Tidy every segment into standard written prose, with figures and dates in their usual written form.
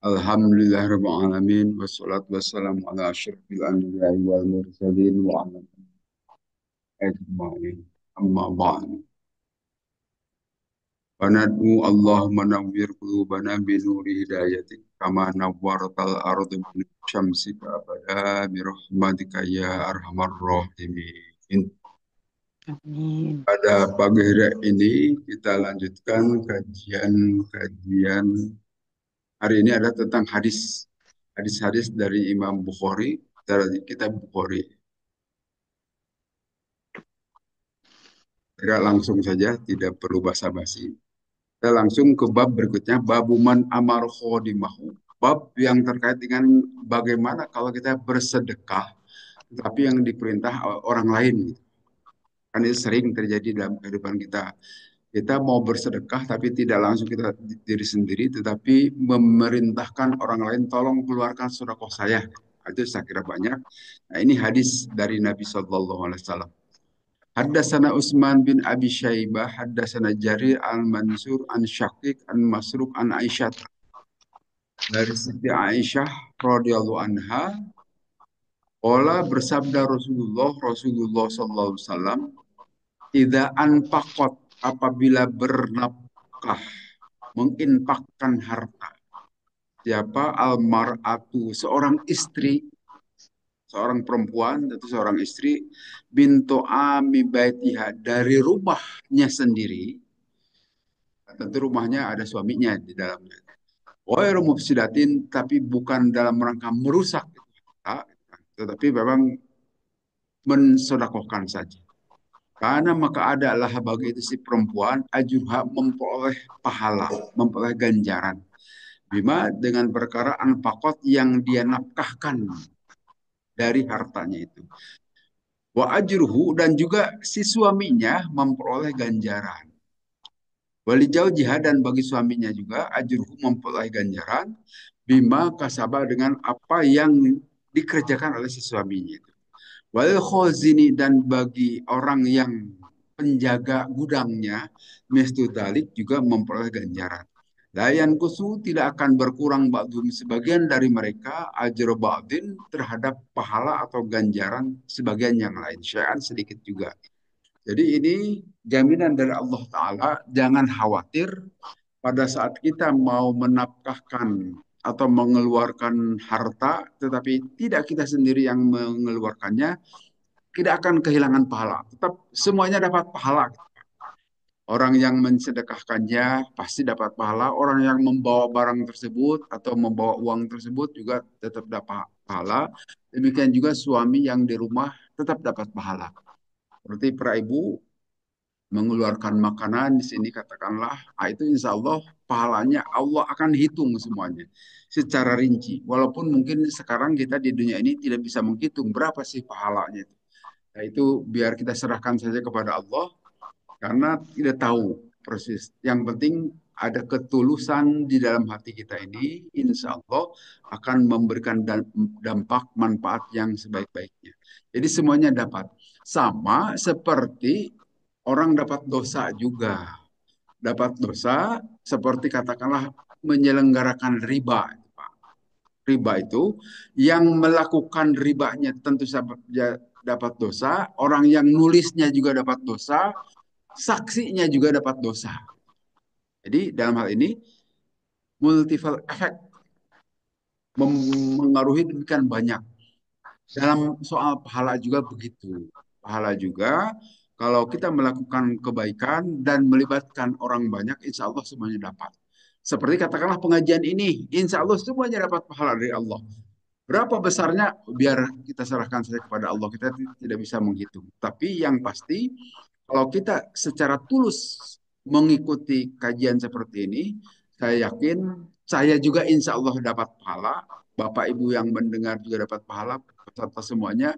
Alhamdulillahirabbil alamin wassalatu wassalamu ala asyrofil anbiya'i wal mursalin wa ala alihi ajma'in. Amma ba'd. Wa nad'u Allahumma nawwir qulubana bi nuri hidayatik kama nawwaratal ardu bi syamsika abada bi rahmatika ya arhamar rahimin. Amin. Pada pagi hari ini kita lanjutkan kajian hari ini ada tentang hadis-hadis dari Imam Bukhari, dari kitab Bukhari. Kita langsung saja, tidak perlu basa-basi. Kita langsung ke bab berikutnya, babuman amar khodimahu. Bab yang terkait dengan bagaimana kalau kita bersedekah, tapi yang diperintah orang lain. Kan itu sering terjadi dalam kehidupan kita. Kita mau bersedekah, tapi tidak langsung kita diri sendiri, tetapi memerintahkan orang lain, tolong keluarkan sedekah saya. Itu saya kira banyak. Nah, ini hadis dari Nabi Sallallahu Alaihi Wasallam. Haddatsana Utsman bin Abi Syaibah, haddatsana Jarir al-Mansur an Syaqiq an Masruq an Aisyah. Dari Siti Aisyah radhiyallahu anha, qala bersabda Rasulullah sallallahu alaihi wasallam, "Idza anfaqat apabila bernafkah, menginfakkan harta, siapa almar'atu seorang istri, seorang perempuan atau seorang istri, bintu ami baitiha dari rumahnya sendiri, tentu rumahnya ada suaminya di dalamnya. Wairu mufsidatin, tapi bukan dalam rangka merusak, tetapi memang mensodakohkan saja. Karena maka adalah bagi itu si perempuan ajurha memperoleh pahala, memperoleh ganjaran. Bima dengan perkara anfakot yang dia nafkahkan dari hartanya itu. Wa ajruhu dan juga si suaminya memperoleh ganjaran. Walijau jihad dan bagi suaminya juga ajruhu memperoleh ganjaran bima kasaba dengan apa yang dikerjakan oleh si suaminya itu. Wal khazini dan bagi orang yang penjaga gudangnya mestu dalik juga memperoleh ganjaran. Layan kusu tidak akan berkurang ba'dhum sebagian dari mereka ajro ba'din terhadap pahala atau ganjaran sebagian yang lain. Syai'an sedikit juga. Jadi ini jaminan dari Allah Ta'ala, jangan khawatir pada saat kita mau menafkahkan atau mengeluarkan harta, tetapi tidak kita sendiri yang mengeluarkannya, tidak akan kehilangan pahala. Tetap semuanya dapat pahala. Orang yang mensedekahkannya pasti dapat pahala. Orang yang membawa barang tersebut atau membawa uang tersebut juga tetap dapat pahala. Demikian juga suami yang di rumah tetap dapat pahala. Berarti para ibu mengeluarkan makanan di sini katakanlah, itu insya Allah pahalanya Allah akan hitung semuanya secara rinci. Walaupun mungkin sekarang kita di dunia ini tidak bisa menghitung berapa sih pahalanya itu. Nah, itu biar kita serahkan saja kepada Allah karena tidak tahu persis. Yang penting ada ketulusan di dalam hati kita ini, insya Allah akan memberikan dampak manfaat yang sebaik-baiknya. Jadi semuanya dapat. Sama seperti orang dapat dosa juga. Dapat dosa seperti katakanlah menyelenggarakan riba. Riba itu yang melakukan ribanya tentu saja dapat dosa, orang yang nulisnya juga dapat dosa, saksinya juga dapat dosa. Jadi dalam hal ini multiple effect mengaruhi demikian banyak. Dalam soal pahala juga begitu. Pahala juga kalau kita melakukan kebaikan dan melibatkan orang banyak, insya Allah semuanya dapat. Seperti katakanlah pengajian ini, insya Allah semuanya dapat pahala dari Allah. Berapa besarnya biar kita serahkan saja kepada Allah. Kita tidak bisa menghitung. Tapi yang pasti kalau kita secara tulus mengikuti kajian seperti ini, saya yakin saya juga insya Allah dapat pahala. Bapak Ibu yang mendengar juga dapat pahala. Serta semuanya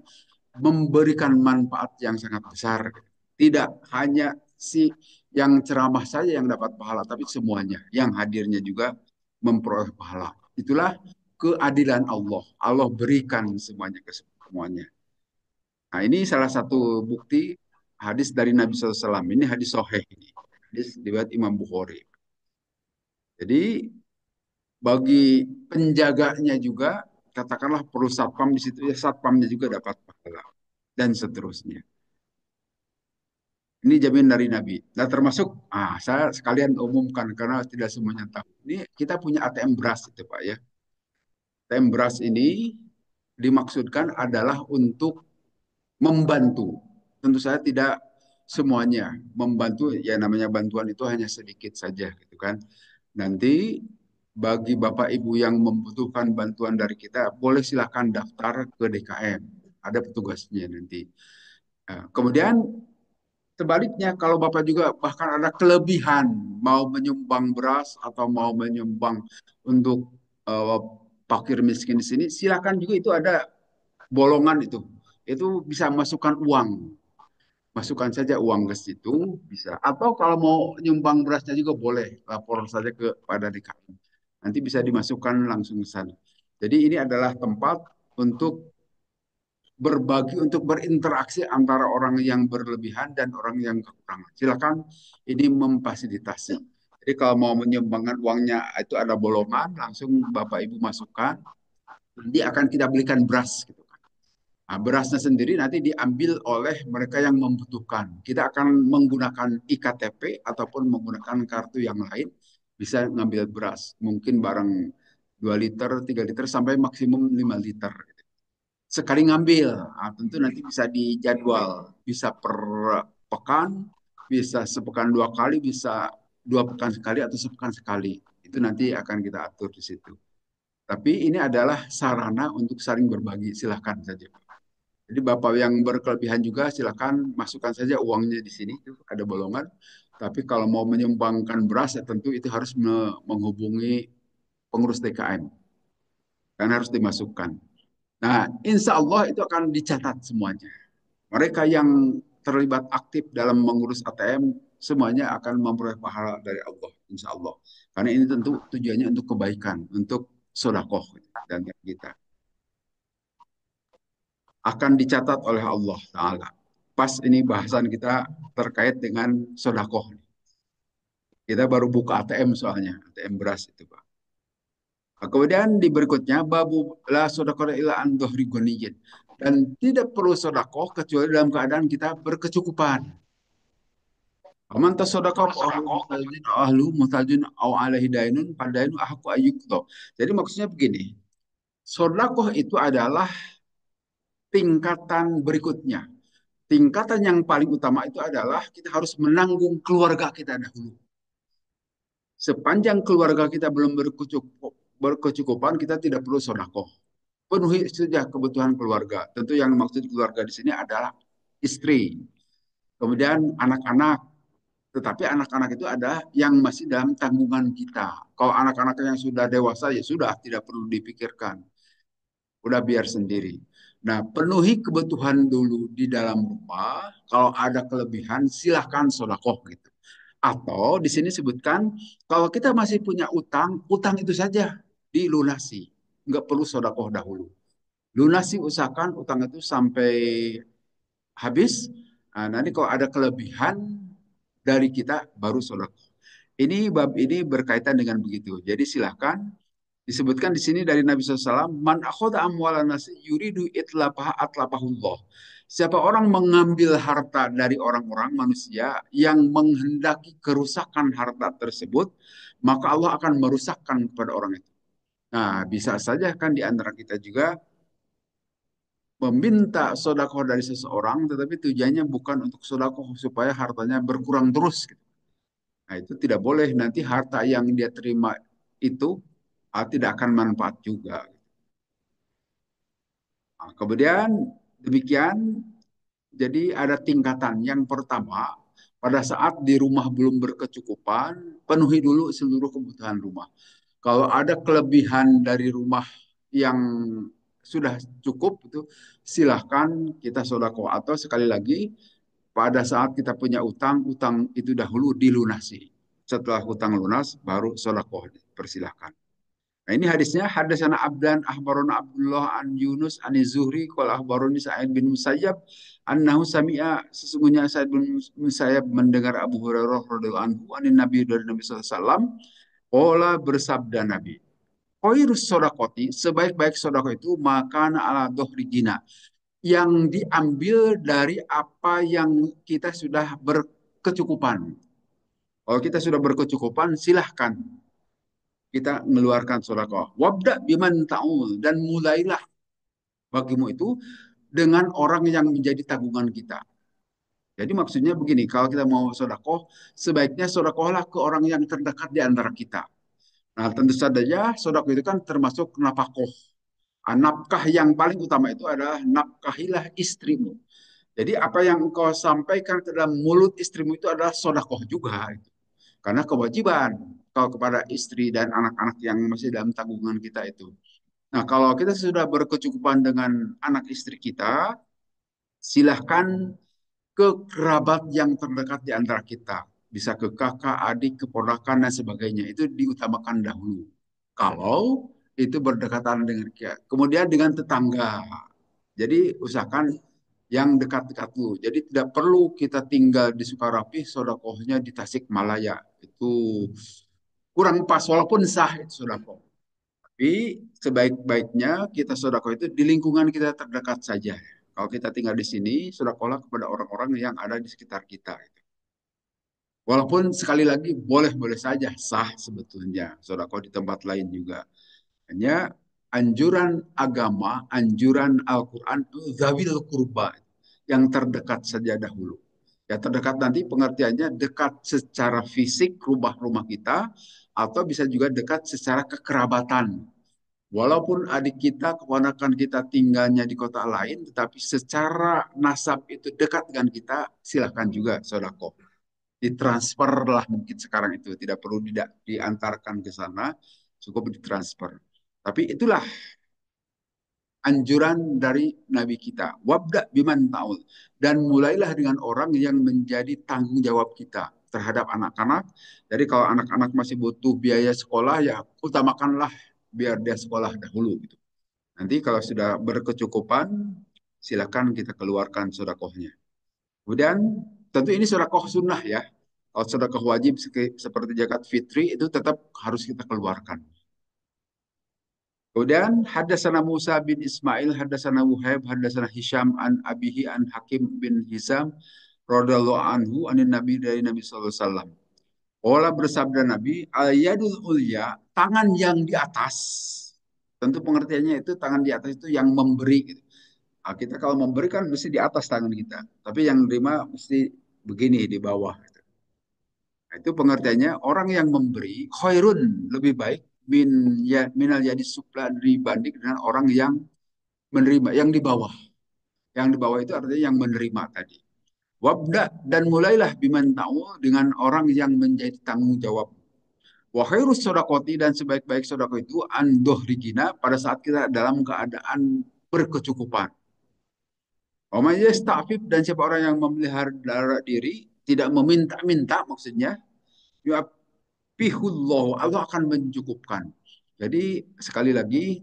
memberikan manfaat yang sangat besar. Tidak hanya si yang ceramah saja yang dapat pahala, tapi semuanya yang hadirnya juga memperoleh pahala. Itulah keadilan Allah. Allah berikan semuanya ke semuanya. Nah, ini salah satu bukti hadis dari Nabi SAW. Ini hadis sahih ini. Hadis riwayat Imam Bukhari. Jadi Bagi penjaganya juga, katakanlah perlu satpam di situ, ya satpamnya juga dapat pahala dan seterusnya. Ini jamin dari Nabi. Nah termasuk, saya sekalian umumkan karena tidak semuanya tahu. Ini kita punya ATM beras itu Pak ya. ATM beras ini dimaksudkan adalah untuk membantu. Tentu saya tidak semuanya membantu, ya namanya bantuan itu hanya sedikit saja gitu kan. Nanti bagi Bapak Ibu yang membutuhkan bantuan dari kita, boleh silakan daftar ke DKM. Ada petugasnya nanti. Nah, kemudian sebaliknya, kalau Bapak juga bahkan ada kelebihan mau menyumbang beras atau mau menyumbang untuk eh, fakir miskin di sini, silakan juga itu ada bolongan itu. Itu bisa masukkan uang. Masukkan saja uang ke situ bisa. Atau kalau mau nyumbang berasnya juga boleh, lapor saja kepada DKM. Nanti bisa dimasukkan langsung ke sana. Jadi ini adalah tempat untuk berbagi, untuk berinteraksi antara orang yang berlebihan dan orang yang kekurangan. Silakan ini memfasilitasi. Jadi kalau mau menyumbangkan uangnya itu ada bolongan, langsung Bapak Ibu masukkan, nanti akan kita belikan beras gitu kan. Nah, berasnya sendiri nanti diambil oleh mereka yang membutuhkan. Kita akan menggunakan iktp ataupun menggunakan kartu yang lain, bisa ngambil beras. Mungkin barang 2 liter, 3 liter sampai maksimum 5 liter sekali ngambil. Nah, tentu nanti bisa dijadwal, bisa per pekan, bisa sepekan 2 kali, bisa 2 pekan sekali atau sepekan sekali. Itu nanti akan kita atur di situ. Tapi ini adalah sarana untuk saling berbagi. Silahkan saja. Jadi Bapak yang berkelebihan juga silahkan masukkan saja uangnya di sini. Itu ada bolongan. Tapi kalau mau menyumbangkan beras, ya tentu itu harus menghubungi pengurus DKM. Karena harus dimasukkan. Nah, insya Allah itu akan dicatat semuanya. Mereka yang terlibat aktif dalam mengurus ATM, semuanya akan memperoleh pahala dari Allah, insya Allah. Karena ini tentu tujuannya untuk kebaikan, untuk sodakoh dan kita akan dicatat oleh Allah Ta'ala. Pas ini bahasan kita terkait dengan sodakoh. Kita baru buka ATM soalnya, ATM beras itu Pak. Nah, kemudian di berikutnya, babu la sodakoh ila an dohri goniyin. Dan tidak perlu sodakoh kecuali dalam keadaan kita berkecukupan. Aman tasodaqa fa ahlu muhtajin au alaihi dainun fadainu ahqqu ayyuqda. Jadi maksudnya begini, sodakoh itu adalah tingkatan berikutnya. Tingkatan yang paling utama itu adalah kita harus menanggung keluarga kita dahulu. Sepanjang keluarga kita belum berkecukupan, kita tidak perlu sodakoh. Penuhi saja kebutuhan keluarga. Tentu yang maksud keluarga di sini adalah istri, kemudian anak-anak. Tetapi anak-anak itu ada yang masih dalam tanggungan kita. Kalau anak-anak yang sudah dewasa, ya sudah, tidak perlu dipikirkan. Udah biar sendiri. Nah, penuhi kebutuhan dulu di dalam rumah. Kalau ada kelebihan, silahkan sodakoh gitu. Atau di sini sebutkan, kalau kita masih punya utang, utang itu saja dilunasi. Nggak perlu sodakoh dahulu. Lunasi usahakan utang itu sampai habis. Nah, nanti kalau ada kelebihan dari kita, baru sodakoh. Ini bab ini berkaitan dengan begitu. Jadi silahkan disebutkan di sini dari Nabi SAW, man akhoda amwalan nasi yuridu itlapaha atlapahullah. Siapa orang mengambil harta dari orang-orang manusia yang menghendaki kerusakan harta tersebut, maka Allah akan merusakkan kepada orang itu. Nah, bisa saja kan di antara kita juga meminta sodakoh dari seseorang, tetapi tujuannya bukan untuk sodakoh supaya hartanya berkurang terus. Gitu. Nah, itu tidak boleh. Nanti harta yang dia terima itu tidak akan manfaat juga. Nah, kemudian demikian, jadi ada tingkatan. Yang pertama, pada saat di rumah belum berkecukupan, penuhi dulu seluruh kebutuhan rumah. Kalau ada kelebihan dari rumah yang sudah cukup, itu silahkan kita sodako. Atau sekali lagi, pada saat kita punya utang, utang itu dahulu dilunasi. Setelah utang lunas, baru sodako. Persilahkan. Nah, ini hadisnya hadasana Abdan ahbarona Abdullah an Yunus an Zuhri qala ahbaroni Sa'id bin Musayyab annahu sami'a sesungguhnya Sa'id bin Musayyab mendengar Abu Hurairah radhiyallahu anhu anin Nabi dari Nabi sallallahu alaihi wasallam qala bersabda Nabi. Khairus sodakoti, sebaik-baik sodako itu maka ala dohri gina, yang diambil dari apa yang kita sudah berkecukupan. Kalau kita sudah berkecukupan, silahkan kita mengeluarkan sodako. Wabda biman ta'ul, dan mulailah bagimu itu dengan orang yang menjadi tanggungan kita. Jadi maksudnya begini, kalau kita mau sodakoh, sebaiknya sodakohlah ke orang yang terdekat di antara kita. Nah, tentu saja sodakoh itu kan termasuk napakoh. Nafkah yang paling utama itu adalah nafkahilah istrimu. Jadi apa yang engkau sampaikan ke dalam mulut istrimu itu adalah sodakoh juga. Karena kewajiban kalau kepada istri dan anak-anak yang masih dalam tanggungan kita itu. Nah, kalau kita sudah berkecukupan dengan anak istri kita, silahkan ke kerabat yang terdekat di antara kita. Bisa ke kakak, adik, keponakan, dan sebagainya. Itu diutamakan dahulu. Kalau itu berdekatan dengan kita. Kemudian dengan tetangga. Jadi usahakan yang dekat-dekat dulu. Jadi tidak perlu kita tinggal di Sukarapi, sodakohnya di Tasikmalaya. Itu kurang pas, walaupun sah itu sodakoh. Tapi sebaik-baiknya kita sodakoh itu di lingkungan kita terdekat saja. Kalau kita tinggal di sini, sodakohlah kepada orang-orang yang ada di sekitar kita. Walaupun sekali lagi boleh-boleh saja sah sebetulnya sodakoh di tempat lain juga. Hanya anjuran agama, anjuran Al-Quran itu zawil kurba, yang terdekat saja dahulu. Ya terdekat nanti pengertiannya dekat secara fisik rumah-rumah kita, atau bisa juga dekat secara kekerabatan. Walaupun adik kita, keponakan kita tinggalnya di kota lain, tetapi secara nasab itu dekat dengan kita, silahkan juga sodako. Ditransfer lah mungkin sekarang itu, tidak perlu diantarkan ke sana, cukup ditransfer. Tapi itulah anjuran dari Nabi kita. Wabda biman ta'ul. Dan mulailah dengan orang yang menjadi tanggung jawab kita terhadap anak-anak. Jadi kalau anak-anak masih butuh biaya sekolah, ya utamakanlah biar dia sekolah dahulu. Gitu. Nanti kalau sudah berkecukupan, silakan kita keluarkan sodakohnya. Kemudian tentu ini sodakoh sunnah ya. Kalau sodakoh wajib seperti zakat fitri itu tetap harus kita keluarkan. Kemudian hadasana Musa bin Ismail, hadasana Wuhaib, hadasana Hisham an Abihi an Hakim bin Hizam radhiyallahu anhu anin Nabi dari Nabi sallallahu alaihi wasallam. Ola bersabda Nabi, al-yadul ulya, tangan yang di atas. Tentu pengertiannya itu tangan di atas itu yang memberi gitu. Nah, kita kalau memberi kan mesti di atas tangan kita, tapi yang menerima mesti begini di bawah. Nah, itu pengertiannya orang yang memberi khairun lebih baik minal jadi supla dibanding dengan orang yang menerima yang di bawah. Yang di bawah itu artinya yang menerima tadi. Wabda dan mulailah biman ta'u dengan orang yang menjadi tanggung jawab. Wa khairus sodakoti dan sebaik-baik sodako itu andoh rigina pada saat kita dalam keadaan berkecukupan. Wa yasta'fif dan siapa orang yang memelihara diri tidak meminta-minta maksudnya yu'afihullahu Allah akan mencukupkan. Jadi sekali lagi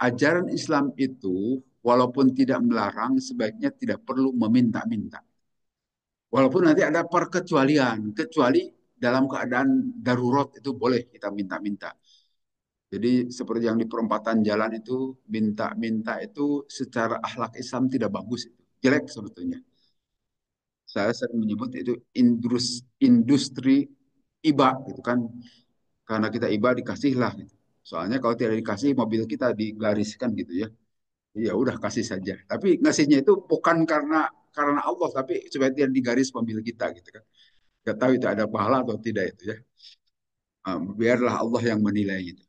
ajaran Islam itu walaupun tidak melarang sebaiknya tidak perlu meminta-minta. Walaupun nanti ada perkecualian, kecuali dalam keadaan darurat itu boleh kita minta-minta. Jadi seperti yang di perempatan jalan itu minta-minta itu secara akhlak Islam tidak bagus itu. Jelek sebetulnya. Saya sering menyebut itu industri iba gitu kan. Karena kita iba dikasihlah gitu. Soalnya kalau tidak dikasih mobil kita digariskan gitu ya. Ya udah kasih saja. Tapi ngasihnya itu bukan karena Allah, tapi supaya dia digaris mobil kita gitu kan. Gak tahu itu ada pahala atau tidak itu ya. Biarlah Allah yang menilai itu.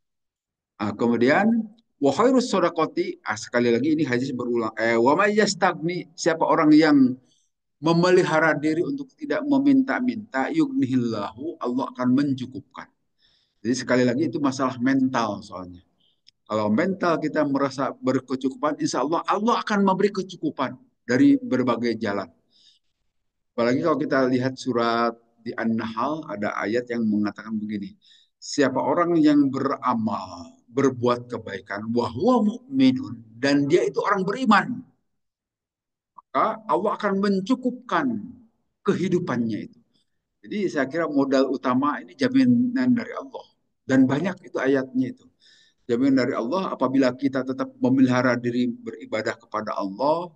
Kemudian wa khairus sadaqati, sekali lagi ini hadis berulang. Wa may yastagni, siapa orang yang memelihara diri untuk tidak meminta-minta, yughnihillahu, Allah akan mencukupkan. Jadi sekali lagi itu masalah mental soalnya. Kalau mental kita merasa berkecukupan, insya Allah Allah akan memberi kecukupan dari berbagai jalan. Apalagi kalau kita lihat surat di An-Nahl, ada ayat yang mengatakan begini. Siapa orang yang beramal, berbuat kebaikan, wahwa mu'minun, dan dia itu orang beriman, maka Allah akan mencukupkan kehidupannya itu. Jadi saya kira modal utama ini jaminan dari Allah. Dan banyak itu ayatnya itu. Jaminan dari Allah apabila kita tetap memelihara diri beribadah kepada Allah,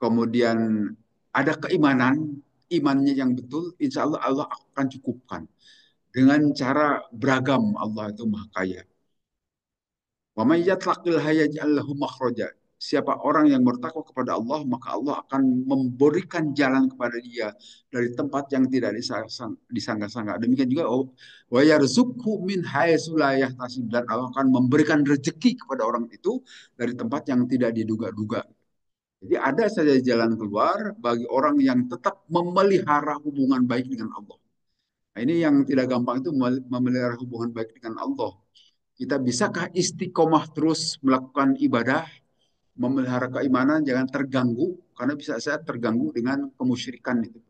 kemudian ada keimanan, imannya yang betul, insya Allah Allah akan cukupkan. Dengan cara beragam Allah itu maha kaya. Wa may yattaqil yaj'al lahu makhraja. Siapa orang yang bertakwa kepada Allah, maka Allah akan memberikan jalan kepada dia dari tempat yang tidak disangka-sangka. Demikian juga wa yarzuqhu min haitsu la yahtasib, dan Allah akan memberikan rezeki kepada orang itu dari tempat yang tidak diduga-duga. Jadi ada saja jalan keluar bagi orang yang tetap memelihara hubungan baik dengan Allah. Nah, ini yang tidak gampang itu memelihara hubungan baik dengan Allah. Kita bisakah istiqomah terus melakukan ibadah, memelihara keimanan, jangan terganggu, karena bisa saja terganggu dengan kemusyrikan itu.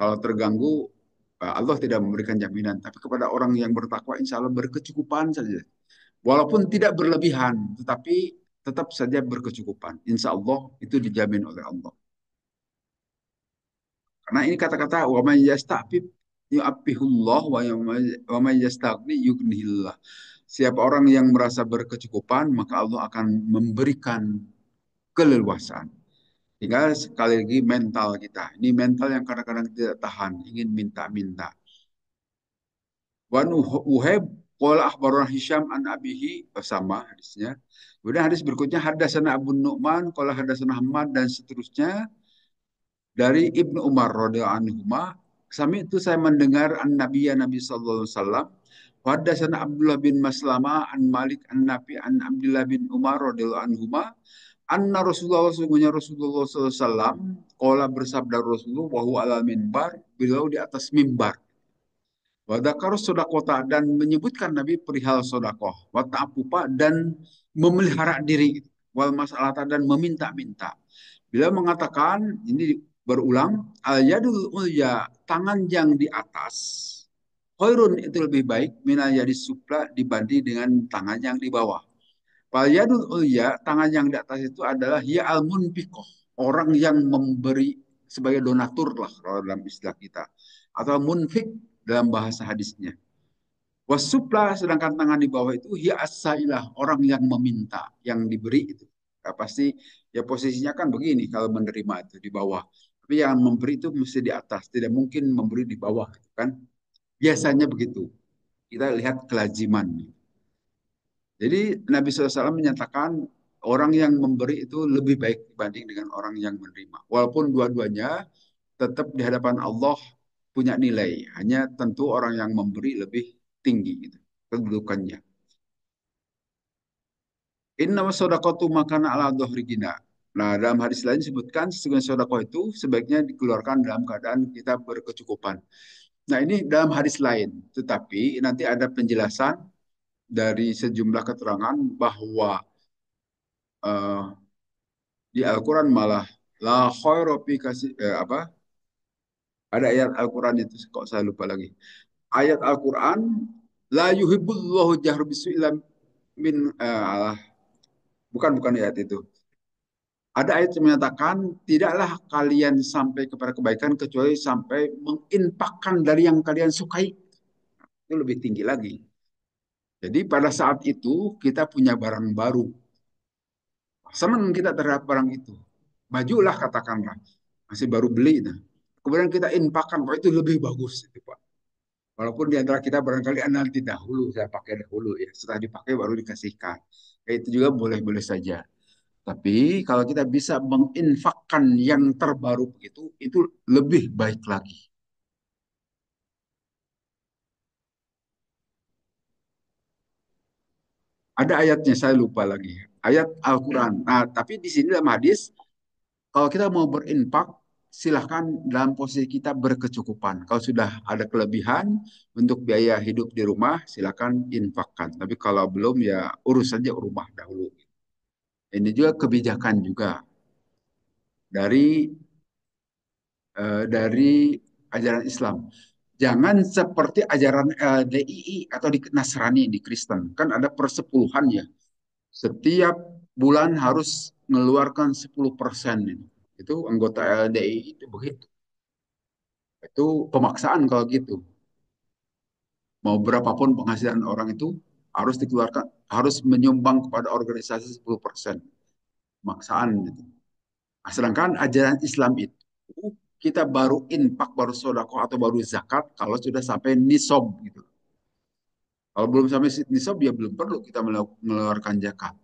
Kalau terganggu, Allah tidak memberikan jaminan. Tapi kepada orang yang bertakwa, insya Allah berkecukupan saja. Walaupun tidak berlebihan, tetapi tetap saja berkecukupan. Insya Allah itu dijamin oleh Allah. Karena ini kata-kata wa may yasta'fif yu'affihullah wa may yastaghni yughnihillah. Siapa orang yang merasa berkecukupan, maka Allah akan memberikan keleluasaan. Tinggal sekali lagi mental kita. Ini mental yang kadang-kadang tidak tahan, ingin minta-minta. Wan Uheb qala akhbarana Hisham an abihi, sama hadisnya. Kemudian hadis berikutnya hadasana Abu Nu'man qala hadasana Ahmad, dan seterusnya dari Ibnu Umar radhiyallahu anhu. Sami itu saya mendengar an Nabi sallallahu alaihi wasallam. Hadasana Abdullah bin Maslama an Malik an Nabi an Abdullah bin Umar radhiyallahu anhu. Anna Rasulullah, sungguhnya Rasulullah sallallahu alaihi wasallam qala, bersabda Rasulullah, wa huwa ala minbar, beliau di atas mimbar. Wa dzakara sodakota, dan menyebutkan Nabi perihal sodakoh. Wa ta'apupa, dan memelihara diri. Wal masalata, dan meminta-minta. Bila mengatakan, ini berulang, al yadul ulya, tangan yang di atas, khairun, itu lebih baik, minal yadis supla, dibanding dengan tangan yang di bawah. Wal yadul ulya, tangan yang di atas itu adalah ya al munfiqoh, orang yang memberi sebagai donatur lah kalau dalam istilah kita, atau munfik dalam bahasa hadisnya. Wasupla, sedangkan tangan di bawah itu ya asailah, orang yang meminta, yang diberi itu. Ya, pasti ya posisinya kan begini kalau menerima itu di bawah. Tapi yang memberi itu mesti di atas, tidak mungkin memberi di bawah, gitu kan? Biasanya begitu. Kita lihat kelaziman. Jadi Nabi SAW menyatakan orang yang memberi itu lebih baik dibanding dengan orang yang menerima. Walaupun dua-duanya tetap di hadapan Allah punya nilai. Hanya tentu orang yang memberi lebih tinggi gitu, kedudukannya. Inna sodakatu makana ala dohri gina. Nah, dalam hadis lain disebutkan sesungguhnya sodako itu sebaiknya dikeluarkan dalam keadaan kita berkecukupan. Nah, ini dalam hadis lain. Tetapi nanti ada penjelasan dari sejumlah keterangan bahwa eh, di Al-Quran malah la khairu fi apa? Ada ayat Al-Quran itu kok saya lupa lagi. Ayat Al-Quran la yuhibbullahu jahru bisu'ila min bukan ayat itu. Ada ayat yang menyatakan tidaklah kalian sampai kepada kebaikan kecuali sampai menginfakkan dari yang kalian sukai. Itu lebih tinggi lagi. Jadi pada saat itu kita punya barang baru. Senang kita terhadap barang itu. Bajulah katakanlah. Masih baru beli. Nah. Kemudian kita infakkan, Pak, itu lebih bagus. Itu, Pak. Walaupun di antara kita barangkali nanti dahulu, saya pakai dahulu ya. Setelah dipakai baru dikasihkan. Kayak itu juga boleh-boleh saja. Tapi kalau kita bisa menginfakkan yang terbaru begitu, itu lebih baik lagi. Ada ayatnya, saya lupa lagi. Ayat Al-Quran. Nah, tapi di sini dalam hadis, kalau kita mau berinfak, silahkan dalam posisi kita berkecukupan. Kalau sudah ada kelebihan untuk biaya hidup di rumah, silahkan infakkan. Tapi kalau belum, ya urus saja rumah dahulu. Ini juga kebijakan juga dari dari ajaran Islam. Jangan seperti ajaran LDII atau di Nasrani, di Kristen. Kan ada persepuluhan ya. Setiap bulan harus mengeluarkan 10%. Itu anggota LDII itu begitu. Itu pemaksaan kalau gitu. Mau berapapun penghasilan orang itu harus dikeluarkan, harus menyumbang kepada organisasi 10%. Maksaan gitu. Nah, sedangkan ajaran Islam itu kita baru infak, baru sodako atau baru zakat kalau sudah sampai nisob gitu. Kalau belum sampai nisab ya belum perlu kita mengeluarkan zakat.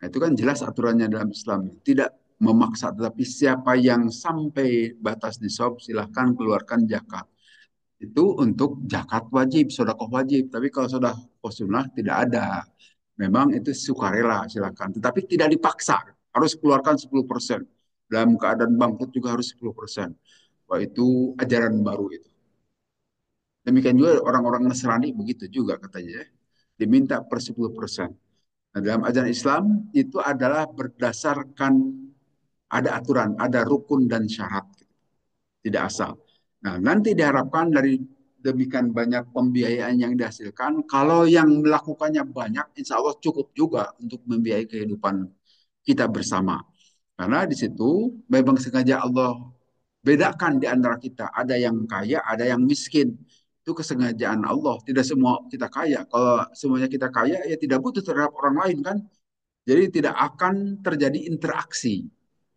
Nah, itu kan jelas aturannya dalam Islam. Tidak memaksa, tetapi siapa yang sampai batas nisab silahkan keluarkan zakat. Itu untuk zakat wajib, sedekah wajib. Tapi kalau sedekah sunnah tidak ada. Memang itu sukarela silahkan. Tetapi tidak dipaksa. Harus keluarkan 10%. Dalam keadaan bangkrut juga harus 10%. Wah, itu ajaran baru itu. Demikian juga orang-orang Nasrani begitu juga katanya, ya. Diminta per 10%. Nah, dalam ajaran Islam itu adalah berdasarkan ada aturan, ada rukun dan syarat, tidak asal. Nah, nanti diharapkan dari demikian banyak pembiayaan yang dihasilkan, kalau yang melakukannya banyak, insya Allah cukup juga untuk membiayai kehidupan kita bersama. Karena di situ memang sengaja Allah bedakan di antara kita. Ada yang kaya, ada yang miskin. Itu kesengajaan Allah. Tidak semua kita kaya. Kalau semuanya kita kaya, ya tidak butuh terhadap orang lain kan. Jadi tidak akan terjadi interaksi.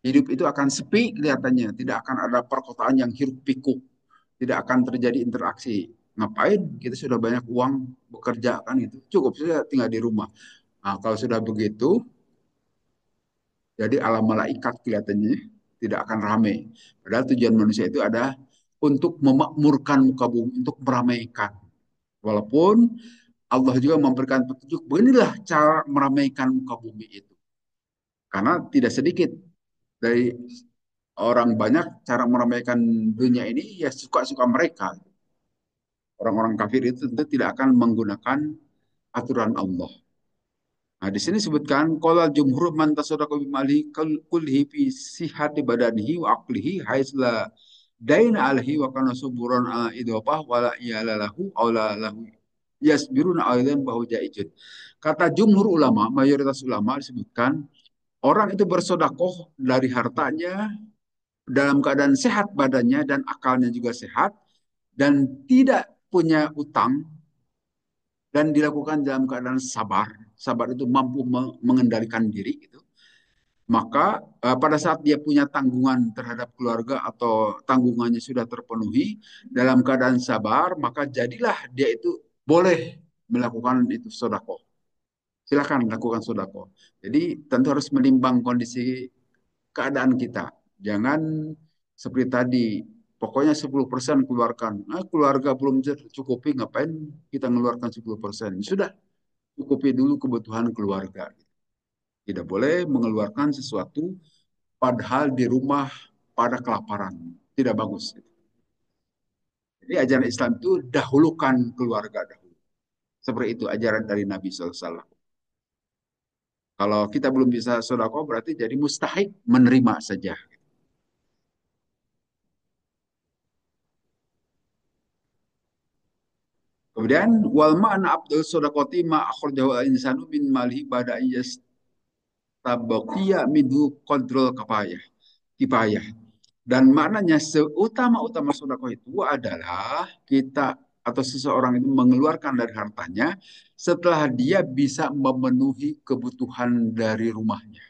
Hidup itu akan sepi kelihatannya. Tidak akan ada perkotaan yang hiruk pikuk. Tidak akan terjadi interaksi. Ngapain? Kita sudah banyak uang bekerja kan itu. Cukup saja tinggal di rumah. Nah, kalau sudah begitu, jadi alam malaikat kelihatannya tidak akan ramai. Padahal tujuan manusia itu ada untuk memakmurkan muka bumi, untuk meramaikan. Walaupun Allah juga memberikan petunjuk, beginilah cara meramaikan muka bumi itu. Karena tidak sedikit dari orang banyak cara meramaikan dunia ini ya suka-suka mereka. Orang-orang kafir itu tentu tidak akan menggunakan aturan Allah. Nah, di sini sebutkan qala jumhur man tasaddaqa bi malihi kullihi fi sihhati badanihi wa aqlihi haitsla daina alhi wa kana suburan ala idopah wala iyalalahu aula lahu yasbiruna aidan bahu jaijun. Kata jumhur ulama, mayoritas ulama disebutkan orang itu bersodakoh dari hartanya dalam keadaan sehat badannya dan akalnya juga sehat dan tidak punya utang dan dilakukan dalam keadaan sabar. Sabar itu mampu mengendalikan diri gitu. Maka pada saat dia punya tanggungan terhadap keluarga atau tanggungannya sudah terpenuhi dalam keadaan sabar, maka jadilah dia itu boleh melakukan itu sodako. Silakan lakukan sodako. Jadi tentu harus menimbang kondisi keadaan kita. Jangan seperti tadi, pokoknya 10% keluarkan. Nah, keluarga belum tercukupi, ngapain kita mengeluarkan 10%? Sudah, cukupi dulu kebutuhan keluarga. Tidak boleh mengeluarkan sesuatu padahal di rumah pada kelaparan. Tidak bagus. Jadi ajaran Islam itu dahulukan keluarga dahulu. Seperti itu ajaran dari Nabi SAW. Kalau kita belum bisa sodako berarti jadi mustahik menerima saja. Kemudian wal ma'na abdul sodakoti ma akhrajahu al-insanu min malihi bada yastabaqiya minhu kontrol kifayah. Dan maknanya seutama-utama sedekah itu adalah kita atau seseorang itu mengeluarkan dari hartanya setelah dia bisa memenuhi kebutuhan dari rumahnya.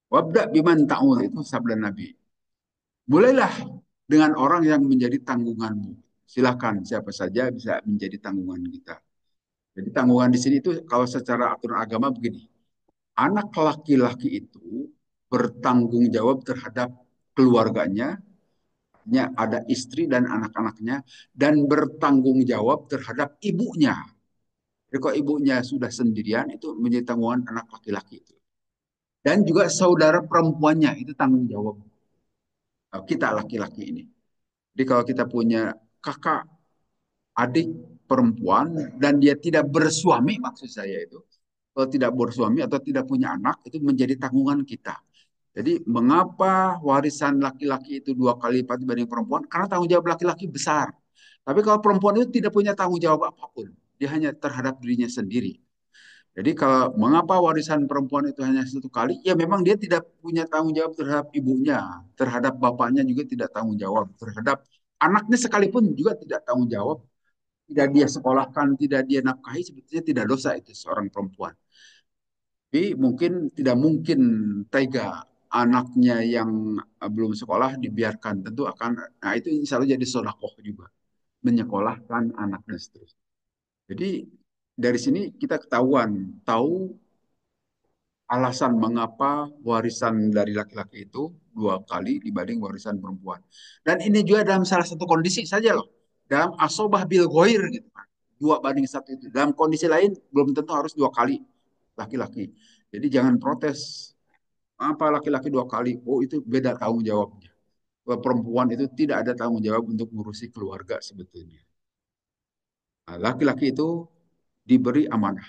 Wabda biman ta'ul itu sabda Nabi. Mulailah dengan orang yang menjadi tanggunganmu. Silakan siapa saja bisa menjadi tanggungan kita. Jadi tanggungan di sini itu kalau secara aturan agama begini. Anak laki-laki itu bertanggung jawab terhadap keluarganya, ada istri dan anak-anaknya, dan bertanggung jawab terhadap ibunya. Jadi kalau ibunya sudah sendirian, itu menjadi tanggungan anak laki-laki itu. Dan juga saudara perempuannya, itu tanggung jawab kita laki-laki ini. Jadi kalau kita punya kakak, adik perempuan, dan dia tidak bersuami, maksud saya itu, kalau tidak bersuami atau tidak punya anak, itu menjadi tanggungan kita. Jadi mengapa warisan laki-laki itu dua kali lipat dibanding perempuan? Karena tanggung jawab laki-laki besar. Tapi kalau perempuan itu tidak punya tanggung jawab apapun, dia hanya terhadap dirinya sendiri. Jadi kalau mengapa warisan perempuan itu hanya satu kali? Ya memang dia tidak punya tanggung jawab terhadap ibunya, terhadap bapaknya juga tidak tanggung jawab, terhadap anaknya sekalipun juga tidak tanggung jawab. tidak dia sekolahkan, tidak dia nafkahi, sebetulnya tidak dosa itu seorang perempuan. Tapi mungkin tidak mungkin tega anaknya yang belum sekolah dibiarkan. Tentu akan, nah itu insya Allah jadi sodakoh juga. Menyekolahkan anak dan seterusnya. Jadi dari sini kita ketahuan, tahu alasan mengapa warisan dari laki-laki itu dua kali dibanding warisan perempuan. Dan ini juga dalam salah satu kondisi saja loh. Dalam asobah bil ghoir gitu kan. Dua banding satu itu. Dalam kondisi lain belum tentu harus dua kali laki-laki. Jadi jangan protes. Apa laki-laki dua kali? Oh itu beda tanggung jawabnya. Perempuan itu tidak ada tanggung jawab untuk ngurusi keluarga sebetulnya. Nah, laki-laki itu diberi amanah.